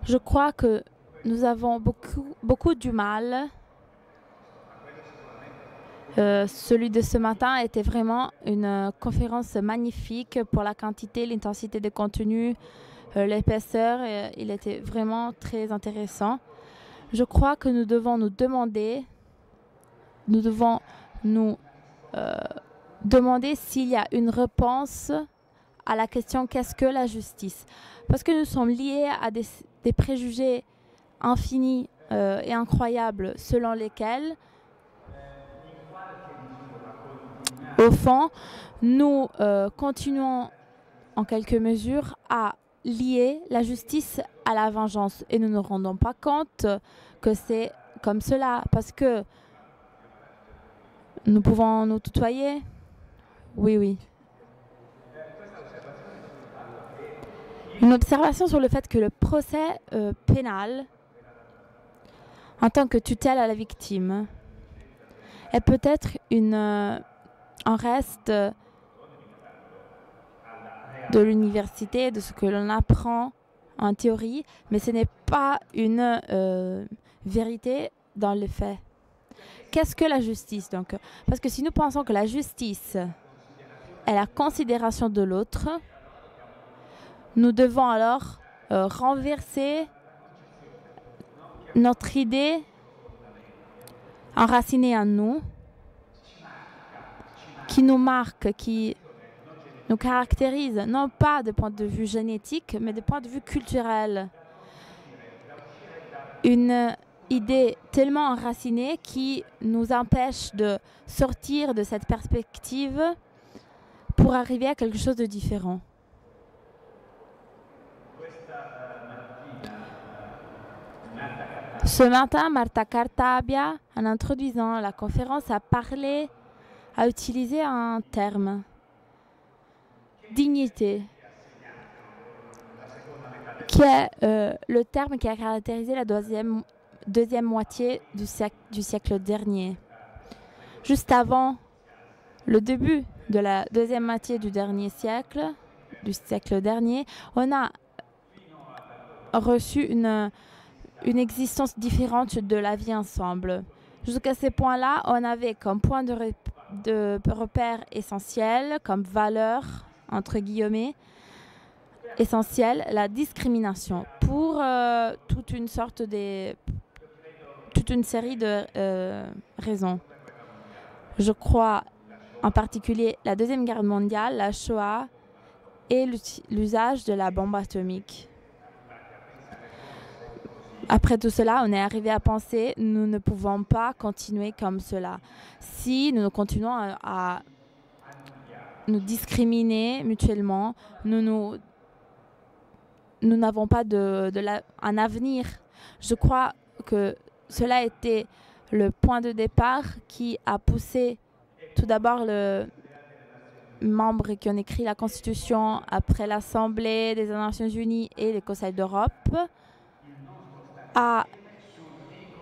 Je crois que nous avons beaucoup du mal. Celui de ce matin était vraiment une conférence magnifique pour la quantité, l'intensité des contenus, l'épaisseur. Il était vraiment très intéressant. Je crois que nous devons nous demander, demander s'il y a une réponse à la question qu'est-ce que la justice? Parce que nous sommes liés à des préjugés infinis et incroyables selon lesquels, au fond, nous continuons en quelque mesure à lier la justice à la vengeance et nous ne nous rendons pas compte que c'est comme cela parce que nous pouvons nous tutoyer. Oui, oui. Une observation sur le fait que le procès pénal, en tant que tutelle à la victime, est peut-être un reste de l'université, de ce que l'on apprend en théorie, mais ce n'est pas une vérité dans les faits. Qu'est-ce que la justice donc? Parce que si nous pensons que la justice est la considération de l'autre, nous devons alors renverser notre idée enracinée en nous, qui nous marque, qui nous caractérise, non pas de point de vue génétique, mais de point de vue culturel. Une idée tellement enracinée qui nous empêche de sortir de cette perspective pour arriver à quelque chose de différent. Ce matin, Marta Cartabia, en introduisant la conférence, a utilisé un terme, dignité, qui est le terme qui a caractérisé la deuxième moitié du siècle dernier. Juste avant le début de la deuxième moitié du siècle dernier, on a reçu une existence différente de la vie ensemble. Jusqu'à ce point-là, on avait comme point de repère essentiel, comme valeur, entre guillemets, essentielle, la discrimination pour toute une série de raisons. Je crois en particulier la Deuxième Guerre mondiale, la Shoah, et l'usage de la bombe atomique. Après tout cela, on est arrivé à penser nous ne pouvons pas continuer comme cela. Si nous continuons à nous discriminer mutuellement, nous n'avons pas un avenir. Je crois que cela a été le point de départ qui a poussé tout d'abord le membres qui ont écrit la Constitution après l'Assemblée des Nations Unies et le Conseil d'Europe à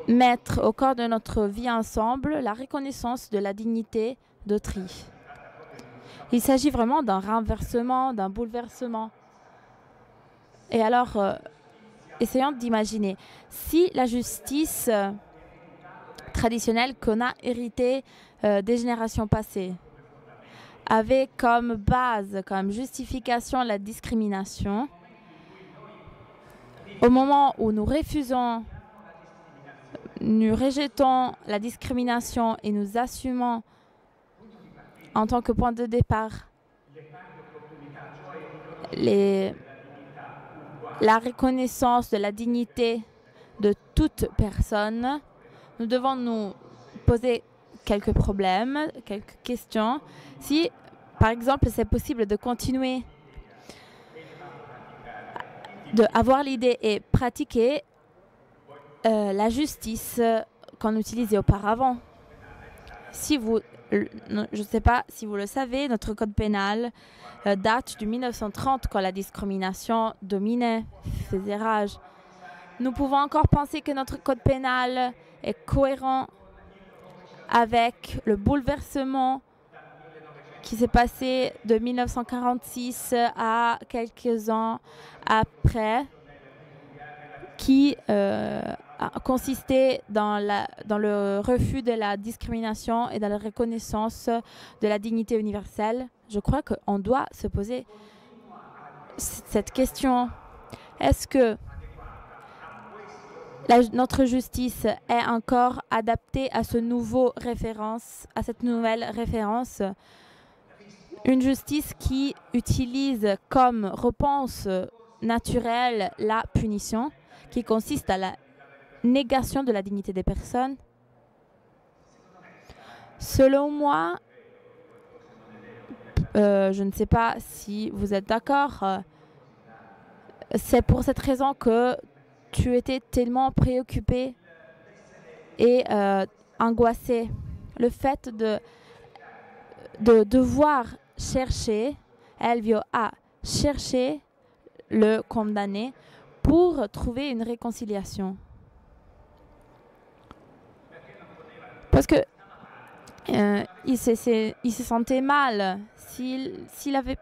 mettre au cœur de notre vie ensemble la reconnaissance de la dignité d'autrui. Il s'agit vraiment d'un renversement, d'un bouleversement. Et alors, essayons d'imaginer, si la justice traditionnelle qu'on a héritée des générations passées avait comme base, comme justification la discrimination, au moment où nous refusons, nous rejetons la discrimination et nous assumons en tant que point de départ la reconnaissance de la dignité de toute personne, nous devons nous poser quelques problèmes, quelques questions. Si, par exemple, c'est possible de continuer d'avoir l'idée et pratiquer la justice qu'on utilisait auparavant. Si vous, je ne sais pas si vous le savez, notre code pénal date du 1930 quand la discrimination dominait, faisait rage. Nous pouvons encore penser que notre code pénal est cohérent avec le bouleversement qui s'est passé de 1946 à quelques ans après, qui a consisté dans le refus de la discrimination et dans la reconnaissance de la dignité universelle. Je crois qu'on doit se poser cette question. Est-ce que notre justice est encore adaptée à cette nouvelle référence? Une justice qui utilise comme réponse naturelle la punition, qui consiste à la négation de la dignité des personnes. Selon moi, je ne sais pas si vous êtes d'accord, c'est pour cette raison que tu étais tellement préoccupé et angoissé. Le fait de devoir chercher, Elvio a cherché le condamné pour trouver une réconciliation. Parce que il se sentait mal. S'il n'avait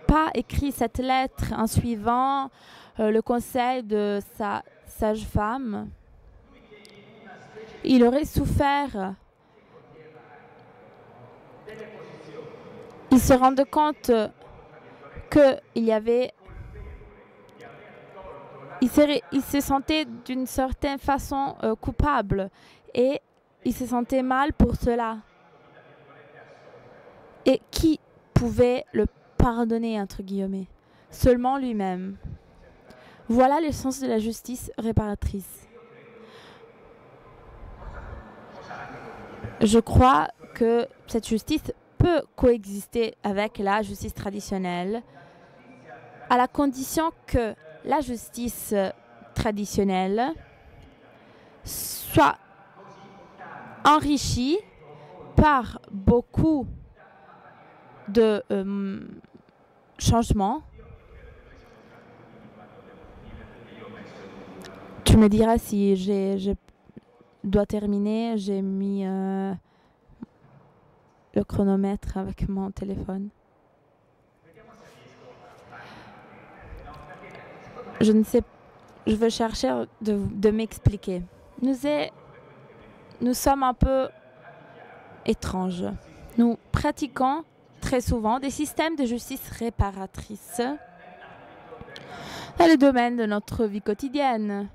pas écrit cette lettre en suivant le conseil de sa sage-femme, il aurait souffert. Il se rendait compte qu'il y avait... Il se sentait d'une certaine façon coupable et il se sentait mal pour cela. Et qui pouvait le pardonner, entre guillemets? Seulement lui-même. Voilà le sens de la justice réparatrice. Je crois que cette justice peut coexister avec la justice traditionnelle à la condition que la justice traditionnelle soit enrichie par beaucoup de changements. Tu me diras si je dois terminer. J'ai mis le chronomètre avec mon téléphone. Je ne sais, je veux chercher de m'expliquer. Nous sommes un peu étranges. Nous pratiquons très souvent des systèmes de justice réparatrice dans le domaine de notre vie quotidienne,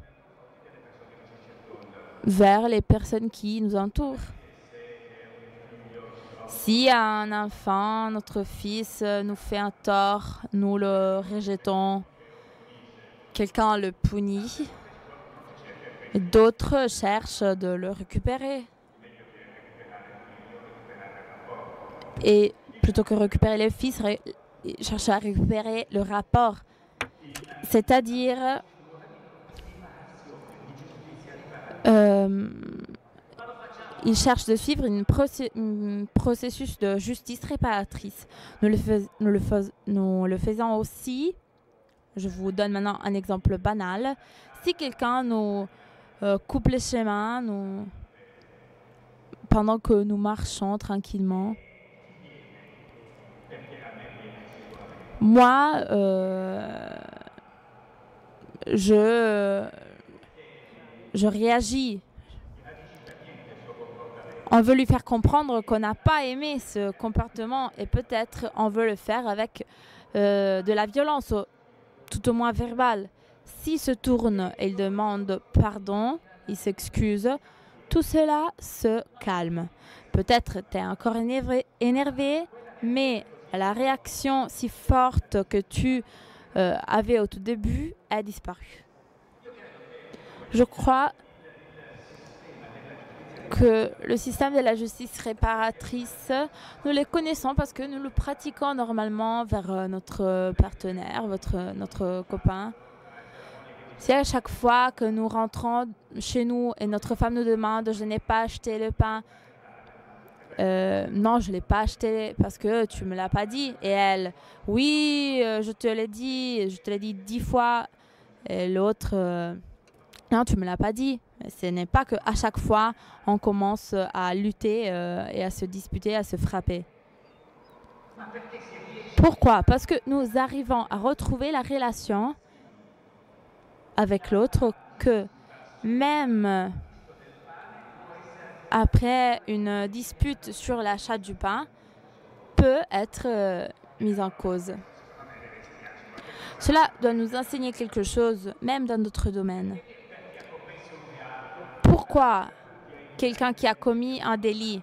vers les personnes qui nous entourent. Si un enfant, notre fils, nous fait un tort, nous le rejetons, quelqu'un le punit, et d'autres cherchent de le récupérer. Et plutôt que récupérer le fils, cherchent à récupérer le rapport. C'est-à-dire, ils cherchent de suivre un processus de justice réparatrice. Nous le faisons aussi. Je vous donne maintenant un exemple banal. Si quelqu'un nous coupe les chemins pendant que nous marchons tranquillement, moi, je réagis. On veut lui faire comprendre qu'on n'a pas aimé ce comportement et peut-être on veut le faire avec de la violence, tout au moins verbale. S'il se tourne et il demande pardon, il s'excuse, tout cela se calme. Peut-être tu es encore énervé, mais la réaction si forte que tu avais au tout début a disparu. Je crois que le système de la justice réparatrice, nous les connaissons parce que nous le pratiquons normalement vers notre partenaire, notre copain. Si à chaque fois que nous rentrons chez nous et notre femme nous demande « je n'ai pas acheté le pain », non, je ne l'ai pas acheté parce que tu ne me l'as pas dit. Et elle, oui, je te l'ai dit 10 fois. Et l'autre, non, tu ne me l'as pas dit. Ce n'est pas qu'à chaque fois, on commence à lutter et à se disputer, à se frapper. Pourquoi? Parce que nous arrivons à retrouver la relation avec l'autre que même après une dispute sur l'achat du pain peut être mise en cause. Cela doit nous enseigner quelque chose, même dans d'autres domaines. Pourquoi quelqu'un qui a commis un délit,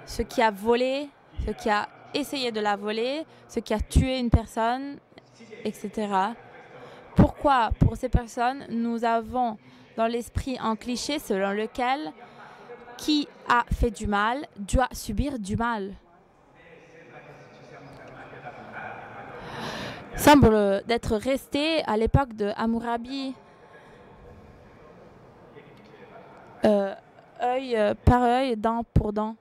ce qui a volé, ce qui a essayé de la voler, ce qui a tué une personne, etc. Pourquoi, pour ces personnes, nous avons dans l'esprit un cliché selon lequel qui a fait du mal doit subir du mal? Il semble d'être resté à l'époque de Hammurabi. Œil par œil, dent pour dent.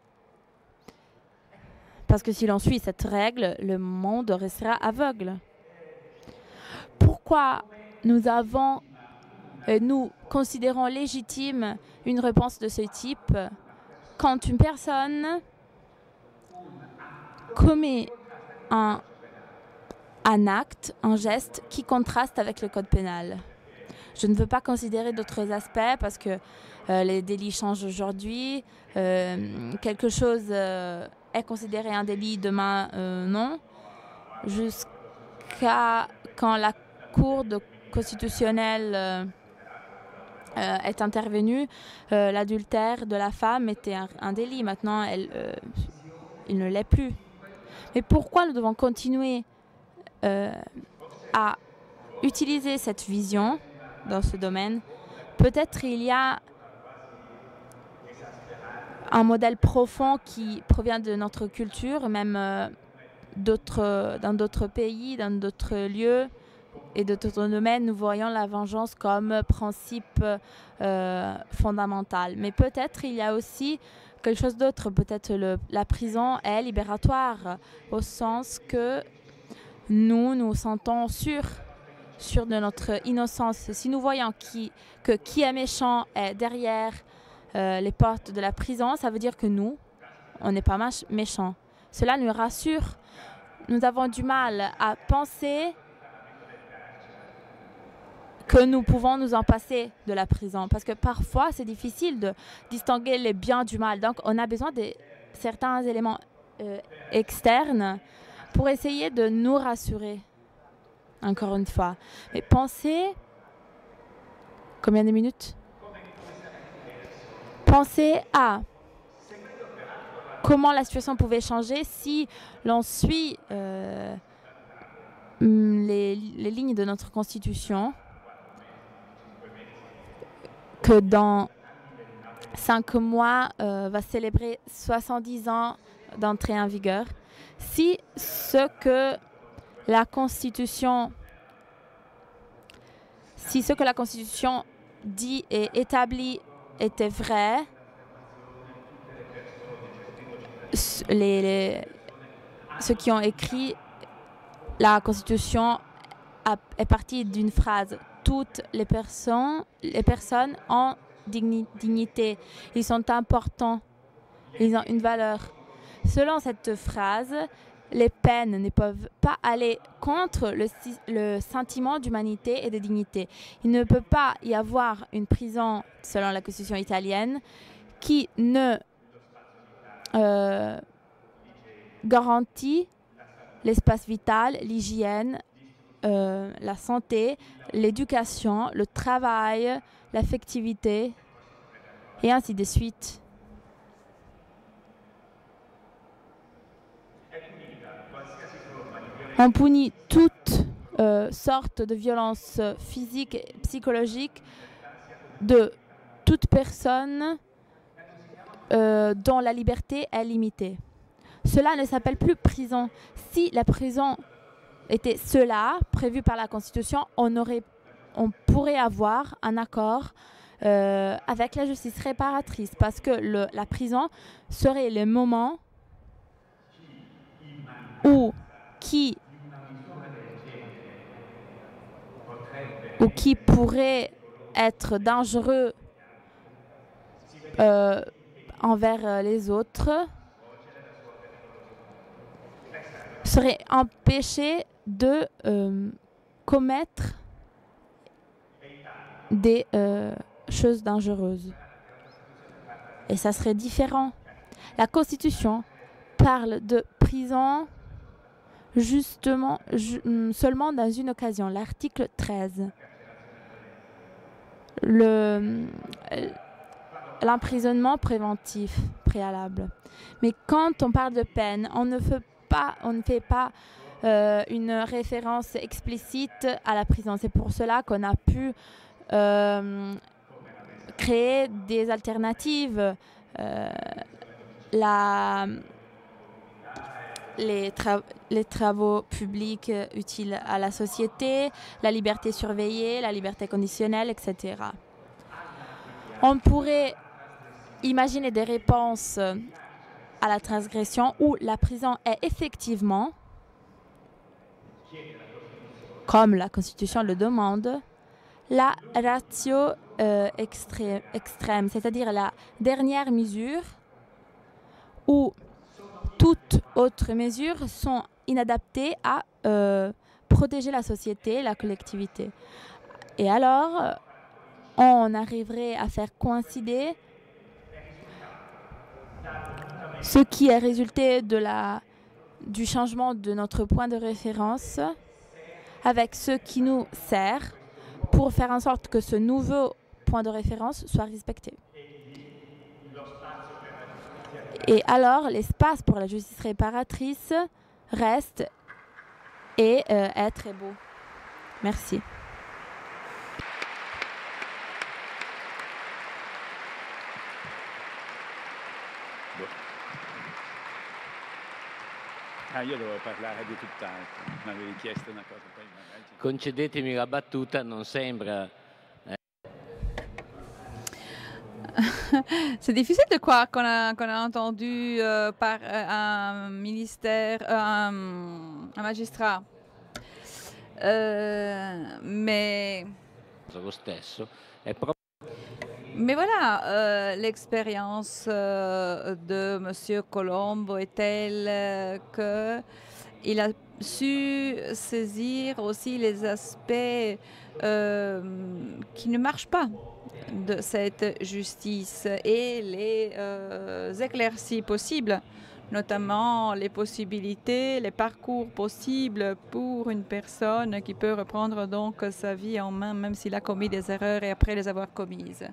Parce que si l'on suit cette règle, le monde restera aveugle. Pourquoi nous considérons légitime une réponse de ce type quand une personne commet un acte, un geste qui contraste avec le code pénal? Je ne veux pas considérer d'autres aspects parce que les délits changent aujourd'hui. Quelque chose est considéré un délit, demain non. Jusqu'à quand la Cour constitutionnelle est intervenue, l'adultère de la femme était un délit. Maintenant, il ne l'est plus. Mais pourquoi nous devons continuer à utiliser cette vision dans ce domaine? Peut-être il y a un modèle profond qui provient de notre culture, même dans d'autres pays, dans d'autres lieux et d'autres domaines, nous voyons la vengeance comme principe fondamental. Mais peut-être il y a aussi quelque chose d'autre. Peut-être la prison est libératoire, au sens que nous sentons sûrs de notre innocence. Si nous voyons que qui est méchant est derrière les portes de la prison, ça veut dire que nous, on n'est pas méchants. Cela nous rassure. Nous avons du mal à penser que nous pouvons nous en passer de la prison. Parce que parfois, c'est difficile de distinguer les biens du mal. Donc, on a besoin de certains éléments externes pour essayer de nous rassurer. Encore une fois. Mais pensez... Combien de minutes? Pensez à comment la situation pouvait changer si l'on suit les lignes de notre Constitution, que dans 5 mois va célébrer 70 ans d'entrée en vigueur. Si ce que la Constitution dit et établit était vrai, ceux qui ont écrit la Constitution est partie d'une phrase: toutes les personnes ont dignité, ils sont importants, ils ont une valeur. Selon cette phrase, les peines ne peuvent pas aller contre le sentiment d'humanité et de dignité. Il ne peut pas y avoir une prison, selon la Constitution italienne, qui ne garantit l'espace vital, l'hygiène, la santé, l'éducation, le travail, l'affectivité, et ainsi de suite. On punit toute sorte de violence physique et psychologique de toute personne dont la liberté est limitée. Cela ne s'appelle plus prison. Si la prison était cela, prévu par la Constitution, on pourrait avoir un accord avec la justice réparatrice, parce que la prison serait le moment où qui pourrait être dangereux envers les autres serait empêché de commettre des choses dangereuses. Et ça serait différent. La Constitution parle de prison justement seulement dans une occasion, l'article 13. L'emprisonnement préventif préalable. Mais quand on parle de peine, on ne fait pas une référence explicite à la prison. C'est pour cela qu'on a pu créer des alternatives. Les travaux publics utiles à la société, la liberté surveillée, la liberté conditionnelle, etc. On pourrait imaginer des réponses à la transgression où la prison est effectivement, comme la Constitution le demande, la ratio extrême, c'est-à-dire la dernière mesure où toutes autres mesures sont inadaptées à protéger la société, la collectivité. Et alors, on arriverait à faire coïncider ce qui est résulté du changement de notre point de référence avec ce qui nous sert pour faire en sorte que ce nouveau point de référence soit respecté. Et alors, l'espace pour la justice réparatrice reste et est très beau. Merci. Io dovevo parlare di tutt'altro, mi avevi chiesto una cosa, poi magari... Concedetemi la battuta, non sembra... C'est difficile de croire qu'on a entendu par un ministère, un magistrat. Mais voilà, l'expérience de M. Colombo est telle qu'il a su saisir aussi les aspects qui ne marchent pas de cette justice et les éclaircies possibles, notamment les possibilités, les parcours possibles pour une personne qui peut reprendre donc sa vie en main, même s'il a commis des erreurs et après les avoir commises.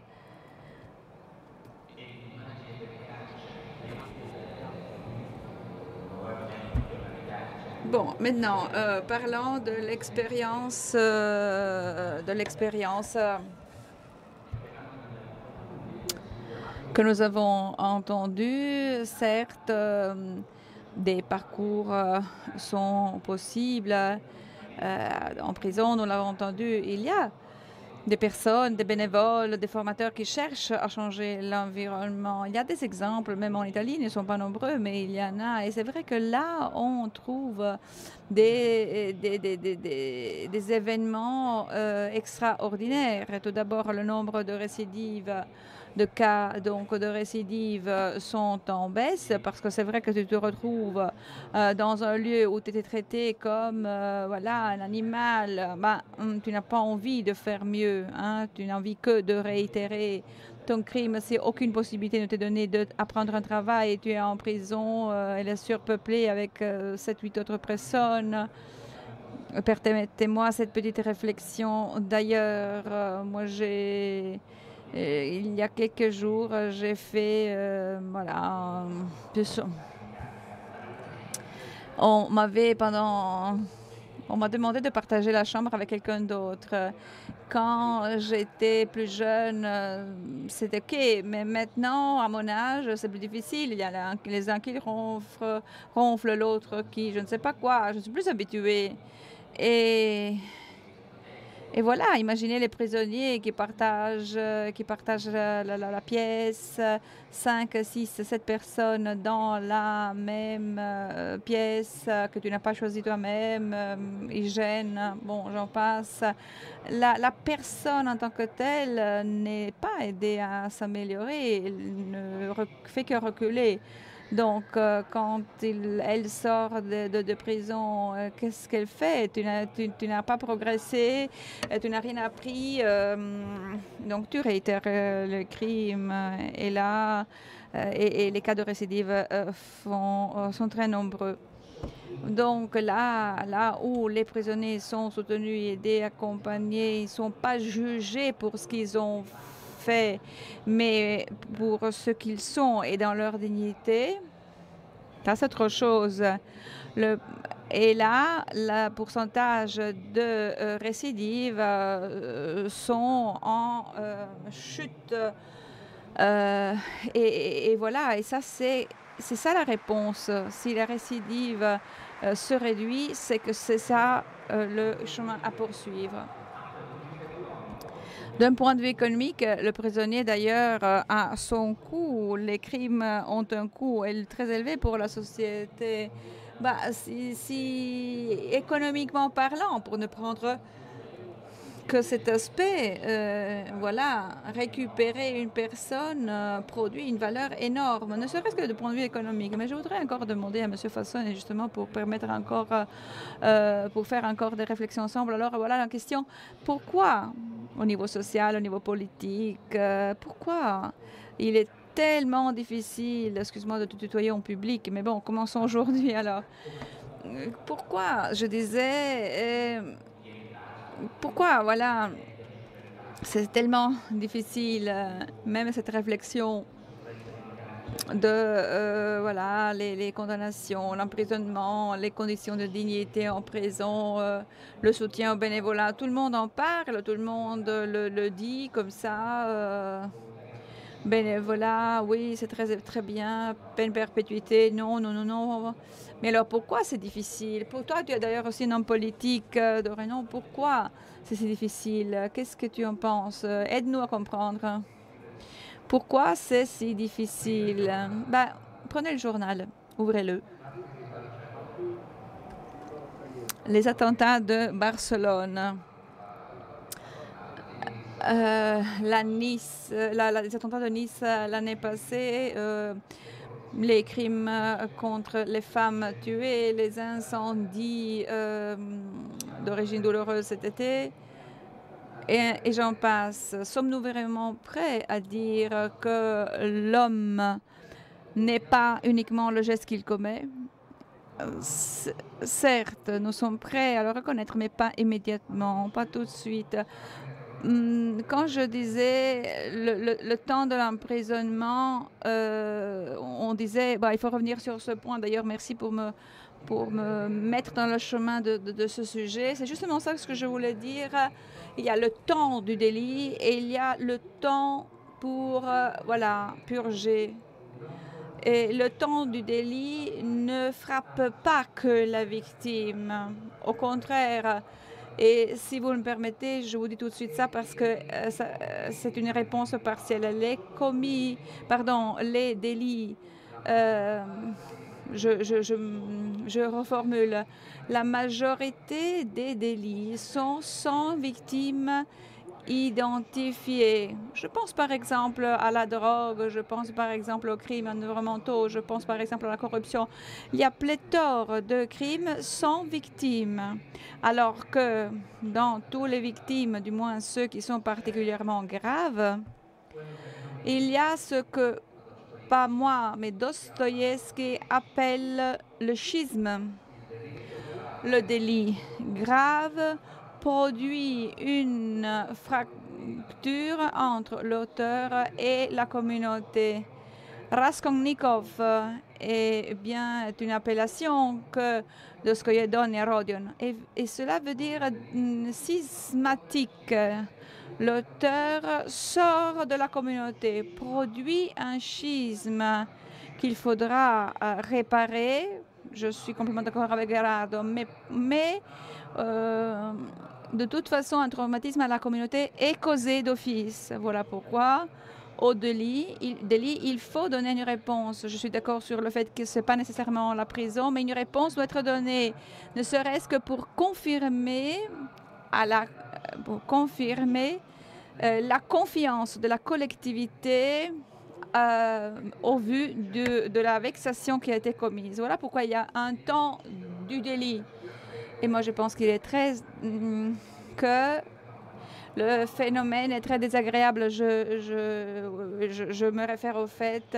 Bon, maintenant, parlons de l'expérience que nous avons entendue. Certes, des parcours sont possibles en prison, nous l'avons entendu. Il y a des personnes, des bénévoles, des formateurs qui cherchent à changer l'environnement. Il y a des exemples, même en Italie, ils ne sont pas nombreux, mais il y en a. Et c'est vrai que là, on trouve des événements extraordinaires. Tout d'abord, le nombre de récidives de cas donc de récidives sont en baisse parce que c'est vrai que tu te retrouves dans un lieu où tu étais traité comme voilà, un animal, tu n'as pas envie de faire mieux, hein, tu n'as envie que de réitérer ton crime. Si aucune possibilité ne t'est donnée d'apprendre un travail et tu es en prison, elle est surpeuplée avec 7-8 autres personnes. Permettez-moi cette petite réflexion. D'ailleurs, moi il y a quelques jours, j'ai fait, voilà, on m'avait on m'a demandé de partager la chambre avec quelqu'un d'autre. Quand j'étais plus jeune, c'était OK, mais maintenant, à mon âge, c'est plus difficile. Il y a les uns qui ronflent, l'autre qui je ne sais pas quoi. Je suis plus habituée. Et Et voilà, imaginez les prisonniers qui partagent la pièce, 5, 6, 7 personnes dans la même pièce que tu n'as pas choisi toi-même, hygiène, bon, j'en passe. La personne en tant que telle n'est pas aidée à s'améliorer, elle ne fait que reculer. Donc, quand elle sort de prison, qu'est-ce qu'elle fait? Tu n'as pas progressé, tu n'as rien appris, donc tu réitères le crime. Et là, et les cas de récidive sont très nombreux. Donc là où les prisonniers sont soutenus, aidés, accompagnés, ils ne sont pas jugés pour ce qu'ils ont fait, mais pour ce qu'ils sont et dans leur dignité, ça c'est autre chose. Et là, le pourcentage de récidives sont en chute. Et voilà, et ça c'est ça la réponse. Si la récidive se réduit, c'est que c'est ça le chemin à poursuivre. D'un point de vue économique, le prisonnier d'ailleurs a son coût. Les crimes ont un coût très élevé pour la société. Si économiquement parlant, pour ne prendre que cet aspect, voilà, récupérer une personne produit une valeur énorme, ne serait-ce que de point de vue économique. Mais je voudrais encore demander à M. Fasson, justement, pour permettre encore, pour faire encore des réflexions ensemble. Alors voilà la question, pourquoi, au niveau social, au niveau politique, pourquoi il est tellement difficile, excuse-moi de te tutoyer en public, mais bon, commençons aujourd'hui alors. Pourquoi, je disais... pourquoi, voilà, c'est tellement difficile, même cette réflexion de, voilà, les condamnations, l'emprisonnement, les conditions de dignité en prison, le soutien au bénévolat, tout le monde en parle, tout le monde le dit comme ça. Bénévolat, oui, c'est très, très bien. Peine perpétuité, non, non, non, non. Mais alors, pourquoi c'est difficile? Pour toi, tu es d'ailleurs aussi un homme politique, Dorian. Pourquoi c'est si difficile? Qu'est-ce que tu en penses? Aide-nous à comprendre. Pourquoi c'est si difficile? Prenez le journal, ouvrez-le. Les attentats de Barcelone. Les attentats de Nice l'année passée, les crimes contre les femmes tuées, les incendies d'origine douloureuse cet été, et j'en passe. Sommes-nous vraiment prêts à dire que l'homme n'est pas uniquement le geste qu'il commet? Certes, nous sommes prêts à le reconnaître, mais pas immédiatement, pas tout de suite. Quand je disais le temps de l'emprisonnement, on disait, il faut revenir sur ce point. D'ailleurs, merci pour pour me mettre dans le chemin de ce sujet. C'est justement ça ce que je voulais dire. Il y a le temps du délit et il y a le temps pour voilà, purger. Et le temps du délit ne frappe pas que la victime. Au contraire, et si vous me permettez, je vous dis tout de suite ça parce que c'est une réponse partielle. Les délits, je reformule. La majorité des délits sont sans victime identifiés. Je pense par exemple à la drogue, je pense par exemple aux crimes environnementaux, je pense par exemple à la corruption. Il y a pléthore de crimes sans victimes, alors que dans tous les victimes, du moins ceux qui sont particulièrement graves, il y a ce que, pas moi, mais Dostoïevski appelle le schisme. Le délit grave produit une fracture entre l'auteur et la communauté. Raskolnikov est bien une appellation que Dostoïevski donne à Rodion. Et cela veut dire schismatique. L'auteur sort de la communauté, produit un schisme qu'il faudra réparer. Je suis complètement d'accord avec Gerardo, mais de toute façon, un traumatisme à la communauté est causé d'office. Voilà pourquoi, au délit, il faut donner une réponse. Je suis d'accord sur le fait que ce n'est pas nécessairement la prison, mais une réponse doit être donnée, ne serait-ce que pour confirmer la confiance de la collectivité au vu de la vexation qui a été commise. Voilà pourquoi il y a un temps du délit. Et moi, je pense qu'il est que le phénomène est très désagréable. Je me réfère au fait,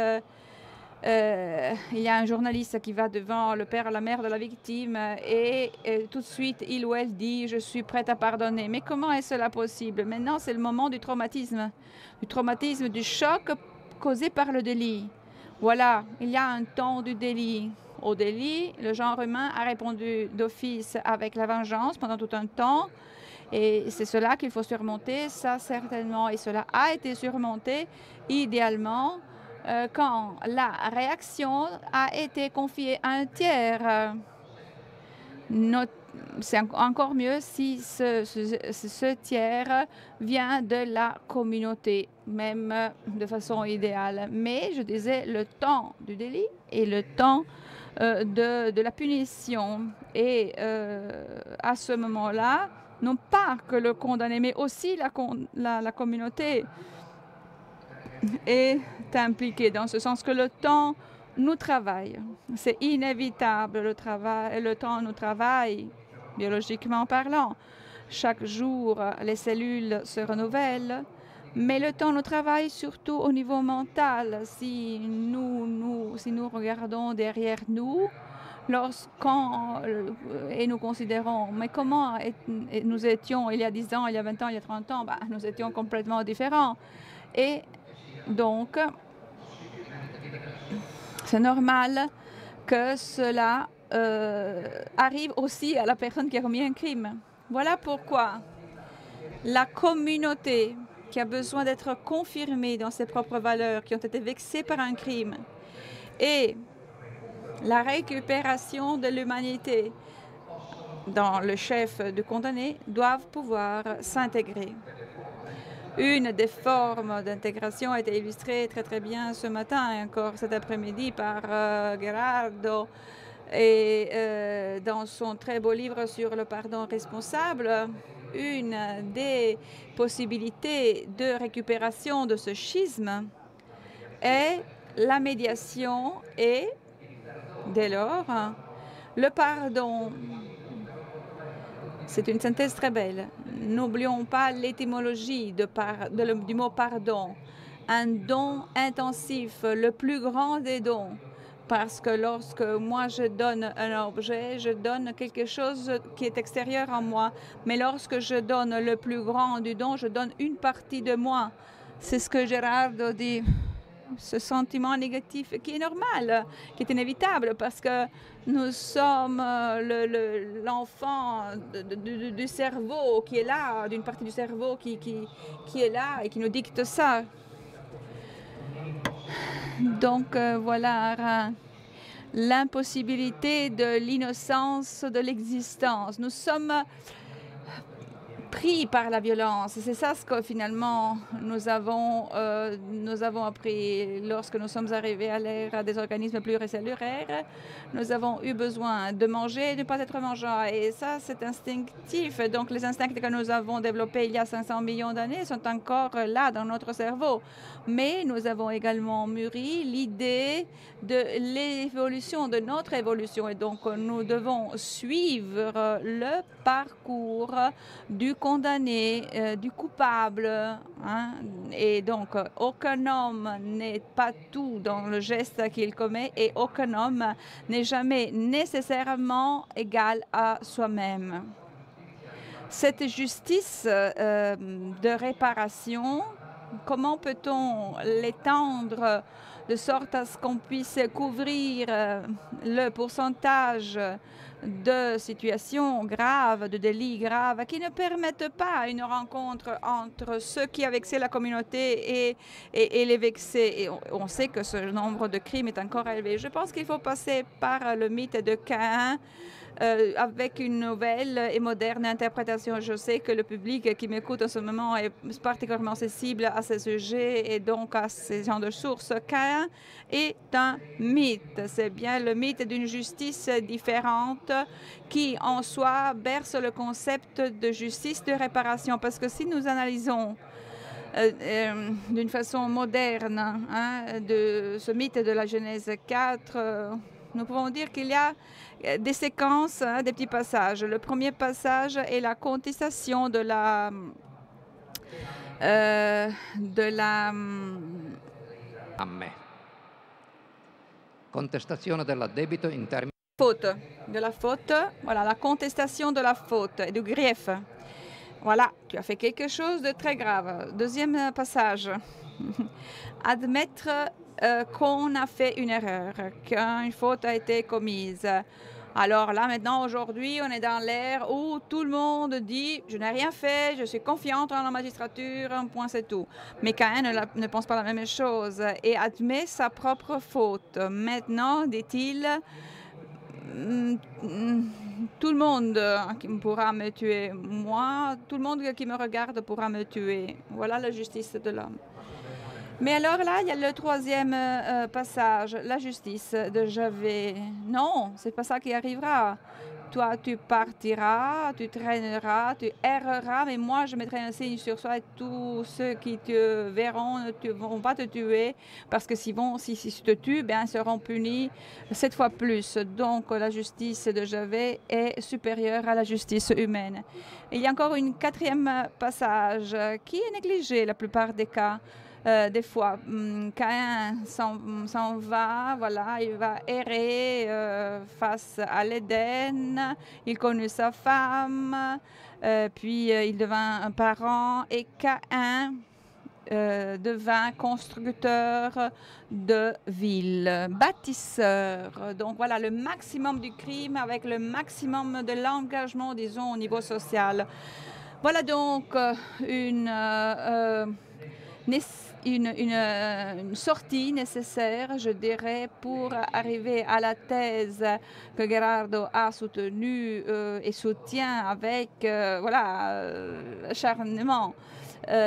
il y a un journaliste qui va devant le père et la mère de la victime et tout de suite, il ou elle dit « je suis prête à pardonner ». Mais comment est cela possible? Maintenant, c'est le moment du traumatisme, du choc causé par le délit. Voilà, il y a un temps du délit. Au délit, le genre humain a répondu d'office avec la vengeance pendant tout un temps. Et c'est cela qu'il faut surmonter, ça certainement. Et cela a été surmonté idéalement quand la réaction a été confiée à un tiers. C'est encore mieux si ce tiers vient de la communauté, même de façon idéale. Mais je disais le temps du délit et le temps de la punition. Et à ce moment-là, non pas que le condamné, mais aussi la communauté est impliquée, dans ce sens que le temps nous travaille. C'est inévitable, le temps nous travaille, biologiquement parlant. Chaque jour, les cellules se renouvellent, mais le temps nous travaille surtout au niveau mental. Si nous regardons derrière nous, et nous considérons, mais comment nous étions il y a 10 ans, il y a 20 ans, il y a 30 ans, nous étions complètement différents. Et donc, c'est normal que cela arrive aussi à la personne qui a commis un crime. Voilà pourquoi la communauté qui a besoin d'être confirmée dans ses propres valeurs, qui ont été vexées par un crime, et la récupération de l'humanité dans le chef de condamné doivent pouvoir s'intégrer. Une des formes d'intégration a été illustrée très très bien ce matin et encore cet après-midi par Gerardo et dans son très beau livre sur le pardon responsable. Une des possibilités de récupération de ce schisme est la médiation et dès lors, le pardon. C'est une synthèse très belle. N'oublions pas l'étymologie du mot pardon. Un don intensif, le plus grand des dons. Parce que lorsque moi je donne un objet, je donne quelque chose qui est extérieur à moi. Mais lorsque je donne le plus grand du don, je donne une partie de moi. C'est ce que Gerardo dit. ce sentiment négatif qui est normal, qui est inévitable parce que nous sommes l'enfant du cerveau qui est là, d'une partie du cerveau qui est là et qui nous dicte ça. Donc voilà l'impossibilité de l'innocence de l'existence. Nous sommes pris par la violence. C'est ça ce que finalement nous avons appris lorsque nous sommes arrivés à l'ère des organismes pluricellulaires. Nous avons eu besoin de manger et de ne pas être mangeants. Et ça, c'est instinctif. Donc les instincts que nous avons développés il y a 500 millions d'années sont encore là dans notre cerveau. Mais nous avons également mûri l'idée de l'évolution, de notre évolution. Et donc nous devons suivre le parcours du condamné, du coupable. Hein? Et donc, aucun homme n'est pas tout dans le geste qu'il commet et aucun homme n'est jamais nécessairement égal à soi-même. Cette justice de réparation, comment peut-on l'étendre de sorte à ce qu'on puisse couvrir le pourcentage de situations graves, de délits graves, qui ne permettent pas une rencontre entre ceux qui ont vexé la communauté et les vexés. Et on sait que ce nombre de crimes est encore élevé. Je pense qu'il faut passer par le mythe de Caïn avec une nouvelle et moderne interprétation. Je sais que le public qui m'écoute en ce moment est particulièrement sensible à ces sujets et donc à ces genres de sources. Caïn est un mythe. C'est bien le mythe d'une justice différente qui, en soi, berce le concept de justice de réparation. Parce que si nous analysons d'une façon moderne de ce mythe de la Genèse 4, nous pouvons dire qu'il y a des séquences, des petits passages. Le premier passage est la contestation de la contestazione del debito in termini faute, de la faute, voilà, la contestation de la faute et du grief. Voilà, tu as fait quelque chose de très grave. Deuxième passage, admettre qu'on a fait une erreur, qu'une faute a été commise. Alors là, maintenant, aujourd'hui, on est dans l'ère où tout le monde dit « je n'ai rien fait, je suis confiante en la magistrature, un point, c'est tout ». Mais Caïn ne pense pas la même chose et admet sa propre faute. Maintenant, dit-il, tout le monde pourra me tuer. Moi, tout le monde qui me regarde pourra me tuer. Voilà la justice de l'homme. Mais alors là, il y a le troisième passage, la justice de Javé. Non, c'est pas ça qui arrivera. Toi, tu partiras, tu traîneras, tu erreras, mais moi, je mettrai un signe sur toi et tous ceux qui te verront ne vont pas te tuer parce que s'ils te tuent, bien, ils seront punis 7 fois plus. Donc, la justice de Javé est supérieure à la justice humaine. Et il y a encore un quatrième passage qui est négligé la plupart des cas. Des fois, Caïn s'en va, voilà, il va errer face à l'Éden, il connut sa femme, puis il devint un parent et Caïn devint constructeur de villes, bâtisseur. Donc voilà, le maximum du crime avec le maximum de l'engagement, disons, au niveau social. Voilà donc une sortie nécessaire, je dirais, pour arriver à la thèse que Gerardo a soutenue et soutient avec acharnement.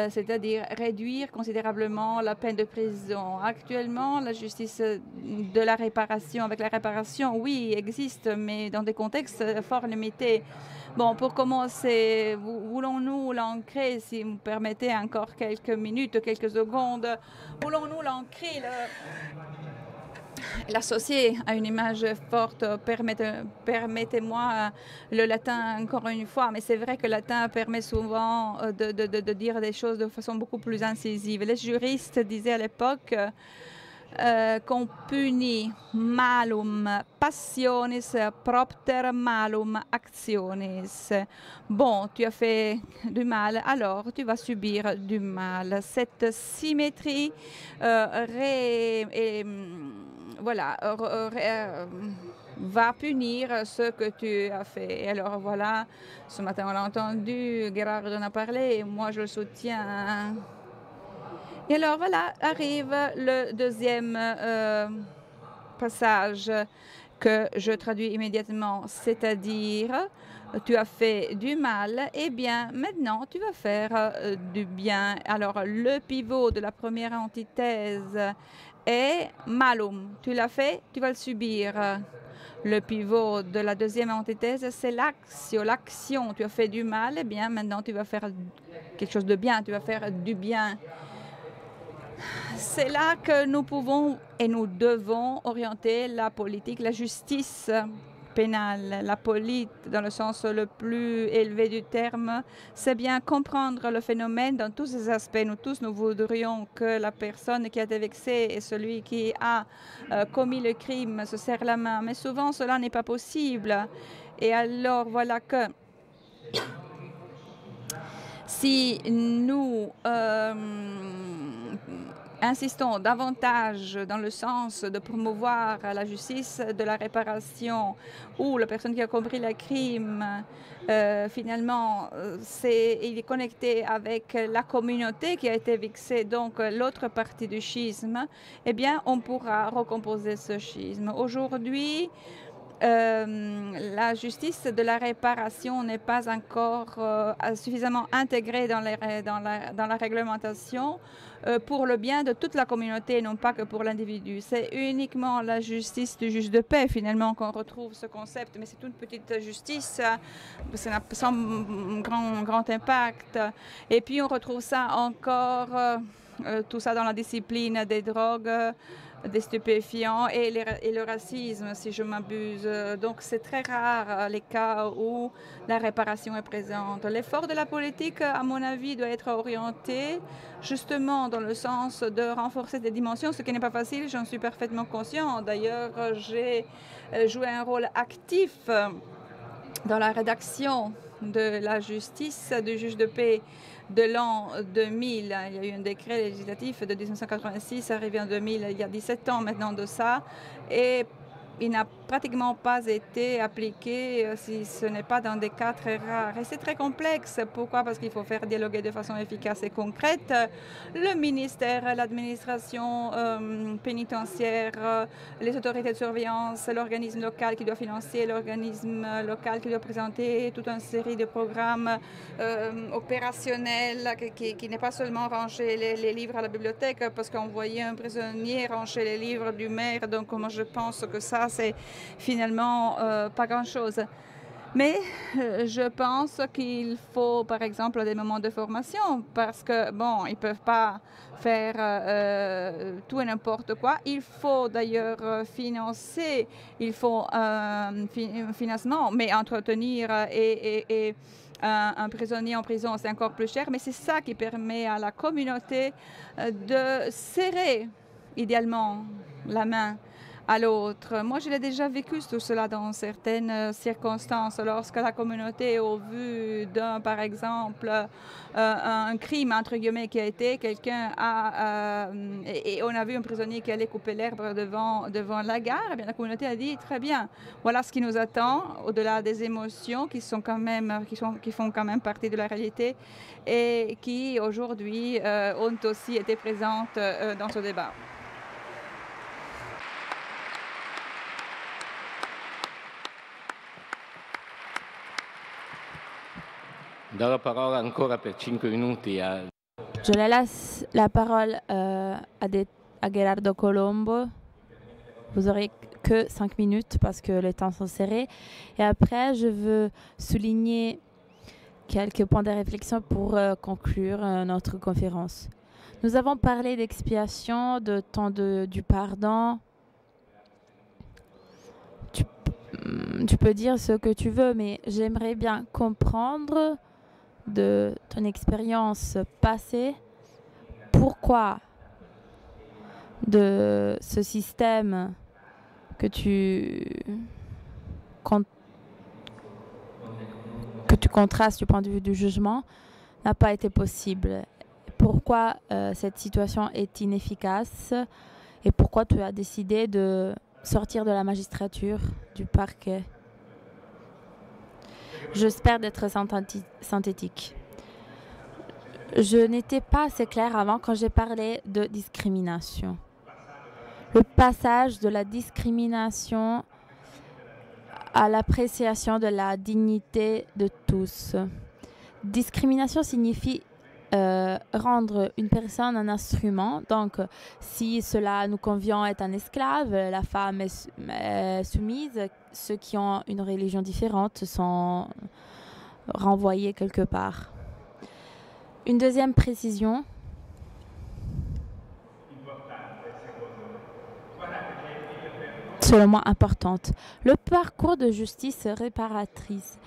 C'est-à-dire réduire considérablement la peine de prison. Actuellement, la justice de la réparation, avec la réparation, oui, existe, mais dans des contextes fort limités. Bon, pour commencer, voulons-nous l'ancrer, si vous me permettez encore quelques minutes, quelques secondes, voulons-nous l'ancrer, l'associer à une image forte? Permettez-moi le latin encore une fois, mais c'est vrai que le latin permet souvent de dire des choses de façon beaucoup plus incisive. Les juristes disaient à l'époque qu'on punit malum passionis propter malum actionis. Bon, tu as fait du mal, alors tu vas subir du mal. Cette symétrie voilà, va punir ce que tu as fait. Alors voilà, ce matin on l'a entendu, Gérard en a parlé, et moi je le soutiens. Et alors voilà, arrive le deuxième passage que je traduis immédiatement, c'est-à-dire tu as fait du mal, et bien maintenant tu vas faire du bien. Alors le pivot de la première antithèse est malum. Tu l'as fait, tu vas le subir. Le pivot de la deuxième antithèse, c'est l'action. Tu as fait du mal, et bien maintenant tu vas faire quelque chose de bien, tu vas faire du bien. C'est là que nous pouvons et nous devons orienter la politique, la justice pénale, la police dans le sens le plus élevé du terme. C'est bien comprendre le phénomène dans tous ses aspects. Nous tous, nous voudrions que la personne qui a été vexée et celui qui a commis le crime se serrent la main. Mais souvent, cela n'est pas possible. Et alors, voilà que si nous insistons davantage dans le sens de promouvoir la justice de la réparation, où la personne qui a commis le crime, finalement, il est connecté avec la communauté qui a été vexée, donc l'autre partie du schisme, eh bien, on pourra recomposer ce schisme. Aujourd'hui, la justice de la réparation n'est pas encore suffisamment intégrée dans la réglementation pour le bien de toute la communauté, non pas que pour l'individu. C'est uniquement la justice du juge de paix, finalement, qu'on retrouve ce concept, mais c'est une petite justice, ça n'a sans grand impact. Et puis, on retrouve ça encore, tout ça dans la discipline des drogues, des stupéfiants et le racisme, si je m'abuse. Donc, c'est très rare les cas où la réparation est présente. L'effort de la politique, à mon avis, doit être orienté justement dans le sens de renforcer des dimensions, ce qui n'est pas facile, j'en suis parfaitement conscient. D'ailleurs, j'ai joué un rôle actif dans la rédaction de la justice du juge de paix de l'an 2000. Il y a eu un décret législatif de 1986 arrivé en 2000, il y a 17 ans maintenant de ça, et il n'a pratiquement pas été appliqué si ce n'est pas dans des cas très rares. Et c'est très complexe. Pourquoi? Parce qu'il faut faire dialoguer de façon efficace et concrète le ministère, l'administration pénitentiaire, les autorités de surveillance, l'organisme local qui doit financer, l'organisme local qui doit présenter toute une série de programmes opérationnels qui n'est pas seulement ranger les livres à la bibliothèque parce qu'on voyait un prisonnier ranger les livres du maire. Donc moi je pense que ça c'est finalement pas grand-chose. Mais je pense qu'il faut, par exemple, des moments de formation parce que, bon, ils ne peuvent pas faire tout et n'importe quoi. Il faut d'ailleurs financer, il faut un financement, mais entretenir et un prisonnier en prison, c'est encore plus cher. Mais c'est ça qui permet à la communauté de serrer, idéalement, la main à l'autre. Moi, je l'ai déjà vécu tout cela dans certaines circonstances. Lorsque la communauté, au vu d'un, par exemple, un crime, entre guillemets, qui a été, quelqu'un a... et on a vu un prisonnier qui allait couper l'herbe devant la gare, eh bien, la communauté a dit, très bien, voilà ce qui nous attend, au-delà des émotions qui font quand même partie de la réalité et qui, aujourd'hui, ont aussi été présentes dans ce débat. Do la parola ancora per 5 minuti a... Je laisse la parole à Gerardo Colombo. Vous aurez que 5 minutes parce que les temps sont serrés. Et après, je veux souligner quelques points de réflexion pour conclure notre conférence. Nous avons parlé d'expiation, de temps du pardon. Tu peux dire ce que tu veux, mais j'aimerais bien comprendre de ton expérience passée, pourquoi de ce système que tu contrastes du point de vue du jugement n'a pas été possible. Pourquoi cette situation est inefficace et pourquoi tu as décidé de sortir de la magistrature, du parquet? J'espère d'être synthétique. Je n'étais pas assez claire avant quand j'ai parlé de discrimination. Le passage de la discrimination à l'appréciation de la dignité de tous. Discrimination signifie rendre une personne un instrument. Donc, si cela nous convient être un esclave, la femme est soumise. Ceux qui ont une religion différente sont renvoyés quelque part. Une deuxième précision. Selon moi importante. Le parcours de justice réparatrice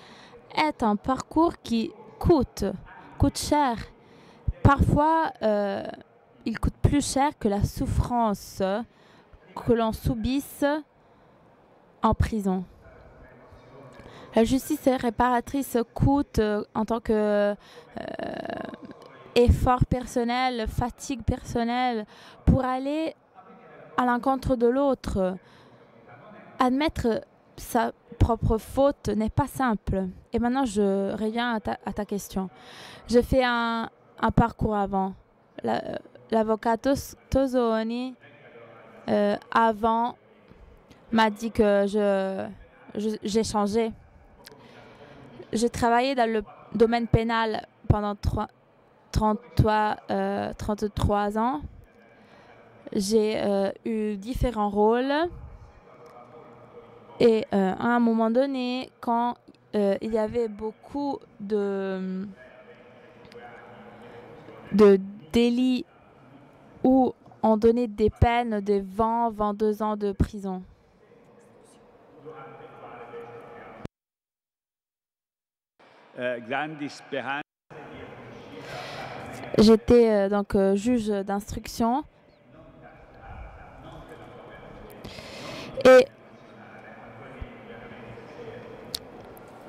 est un parcours qui coûte cher. Parfois, il coûte plus cher que la souffrance que l'on subisse en prison. La justice réparatrice coûte en tant que effort personnel, fatigue personnelle pour aller à l'encontre de l'autre. Admettre sa propre faute n'est pas simple. Et maintenant, je reviens à ta question. J'ai fait un parcours avant. L'avocat Tosoni, avant, m'a dit que j'ai changé. J'ai travaillé dans le domaine pénal pendant 33 ans. J'ai eu différents rôles. Et à un moment donné, quand il y avait beaucoup de délits où on donnait des peines de 22 ans de prison. J'étais donc juge d'instruction. Et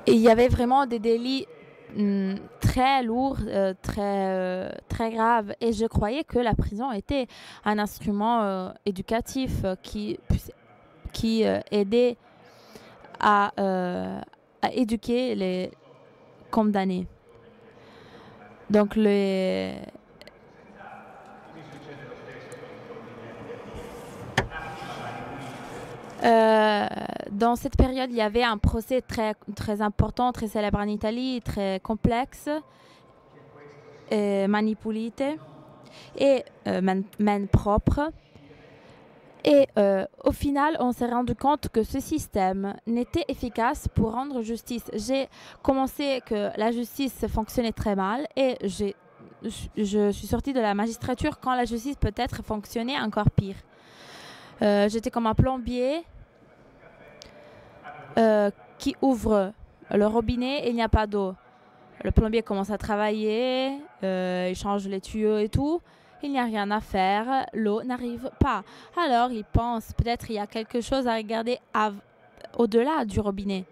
il y avait vraiment des délits très lourds, très graves. Et je croyais que la prison était un instrument éducatif qui aidait à éduquer les condamnés. Donc dans cette période, il y avait un procès très important, très célèbre en Italie, très complexe, manipulé et main propre. Et au final, on s'est rendu compte que ce système n'était efficace pour rendre justice. J'ai commencé que la justice fonctionnait très mal et je suis sortie de la magistrature quand la justice peut-être fonctionnait encore pire. J'étais comme un plombier qui ouvre le robinet et il n'y a pas d'eau. Le plombier commence à travailler, il change les tuyaux et tout. Il n'y a rien à faire, l'eau n'arrive pas. Alors il pense peut-être il y a quelque chose à regarder au-delà du robinet.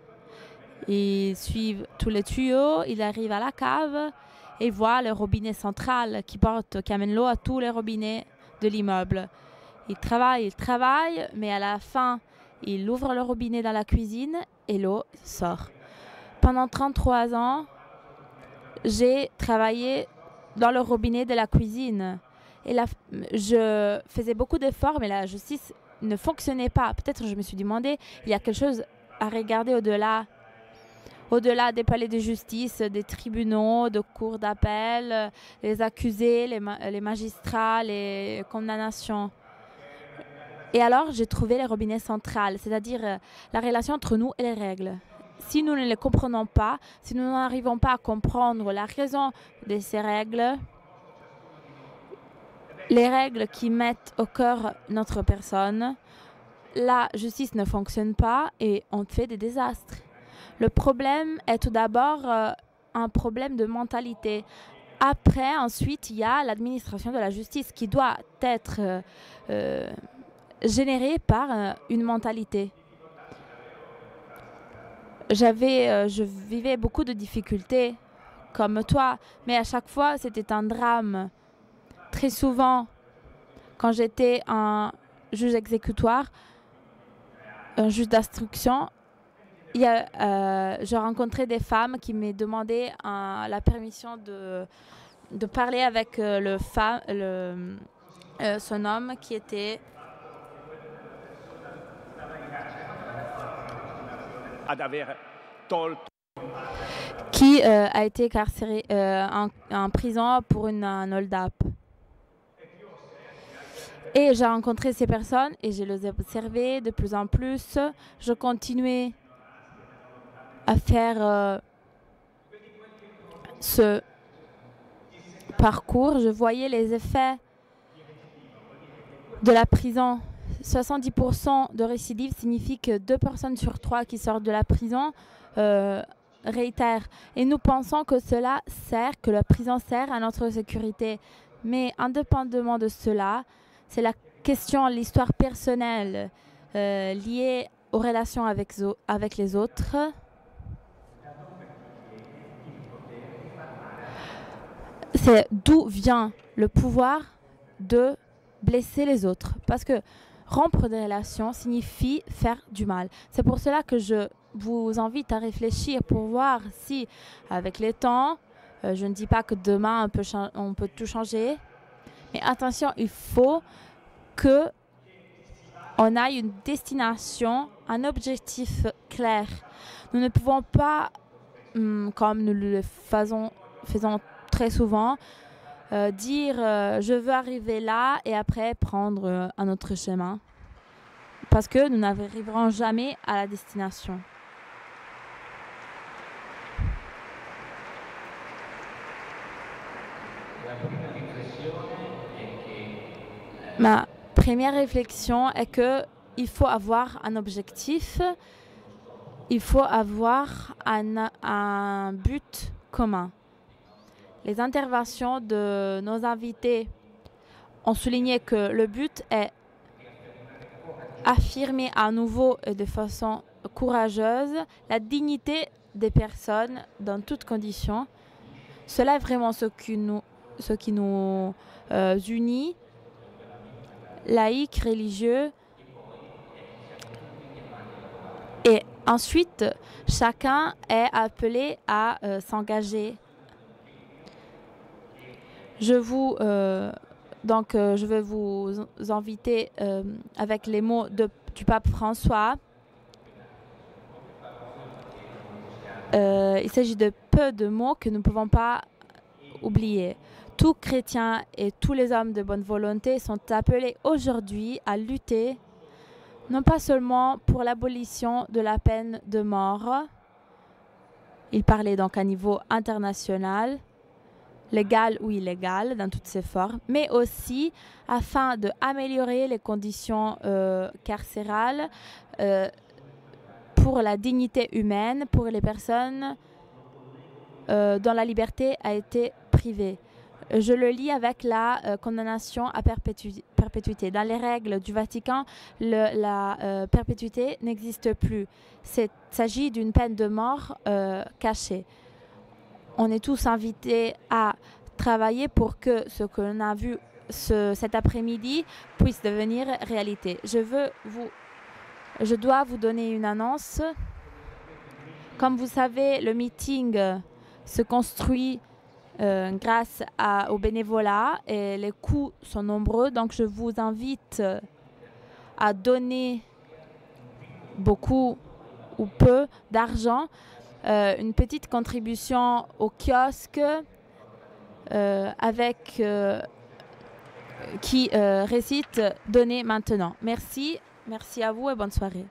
Il suit tous les tuyaux, il arrive à la cave et voit le robinet central qui amène l'eau à tous les robinets de l'immeuble. Il travaille, mais à la fin, il ouvre le robinet dans la cuisine et l'eau sort. Pendant 33 ans, j'ai travaillé dans le robinet de la cuisine. Et je faisais beaucoup d'efforts, mais la justice ne fonctionnait pas. Peut-être je me suis demandé, il y a quelque chose à regarder au-delà des palais de justice, des tribunaux, de cours d'appel, les accusés, les magistrats, les condamnations. Et alors, j'ai trouvé le robinet central, c'est-à-dire la relation entre nous et les règles. Si nous ne les comprenons pas, si nous n'arrivons pas à comprendre la raison de ces règles, les règles qui mettent au cœur notre personne, la justice ne fonctionne pas et on fait des désastres. Le problème est tout d'abord un problème de mentalité. Après, ensuite, il y a l'administration de la justice qui doit être générée par une mentalité. Je vivais beaucoup de difficultés comme toi, mais à chaque fois, c'était un drame. Très souvent, quand j'étais un juge exécutoire, un juge d'instruction, je rencontrais des femmes qui me demandaient la permission de parler avec son homme qui était a été carcéré en prison pour un hold-up. Et j'ai rencontré ces personnes et je les ai observées de plus en plus. Je continuais à faire ce parcours. Je voyais les effets de la prison. 70% de récidive signifie que 2 personnes sur 3 qui sortent de la prison réitèrent. Et nous pensons que que la prison sert à notre sécurité. Mais indépendamment de cela, c'est la question, l'histoire personnelle liée aux relations avec les autres. C'est d'où vient le pouvoir de blesser les autres. Parce que rompre des relations signifie faire du mal. C'est pour cela que je vous invite à réfléchir pour voir si, avec le temps, je ne dis pas que demain on peut tout changer, mais attention, il faut qu'on ait une destination, un objectif clair. Nous ne pouvons pas, comme nous le faisons très souvent, dire je veux arriver là et après prendre un autre chemin. Parce que nous n'arriverons jamais à la destination. Ma première réflexion est qu'il faut avoir un objectif, il faut avoir un but commun. Les interventions de nos invités ont souligné que le but est affirmer à nouveau et de façon courageuse la dignité des personnes dans toutes conditions. Cela est vraiment ce qui nous unit, laïcs, religieux. Et ensuite, chacun est appelé à s'engager. Je vais vous inviter avec les mots du pape François. Il s'agit de peu de mots que nous ne pouvons pas oublier. Tous chrétiens et tous les hommes de bonne volonté sont appelés aujourd'hui à lutter, non pas seulement pour l'abolition de la peine de mort, il parlait donc à niveau international, légal ou illégal dans toutes ses formes, mais aussi afin d'améliorer les conditions carcérales pour la dignité humaine, pour les personnes dont la liberté a été privée. Je le lis avec la condamnation à perpétuité. Dans les règles du Vatican, la perpétuité n'existe plus. Il s'agit d'une peine de mort cachée. On est tous invités à travailler pour que ce que l'on a vu cet après-midi puisse devenir réalité. Je dois vous donner une annonce. Comme vous savez, le meeting se construit grâce au bénévolat et les coûts sont nombreux. Donc, je vous invite à donner beaucoup ou peu d'argent, une petite contribution au kiosque qui récite « Donnez maintenant ». Merci à vous et bonne soirée.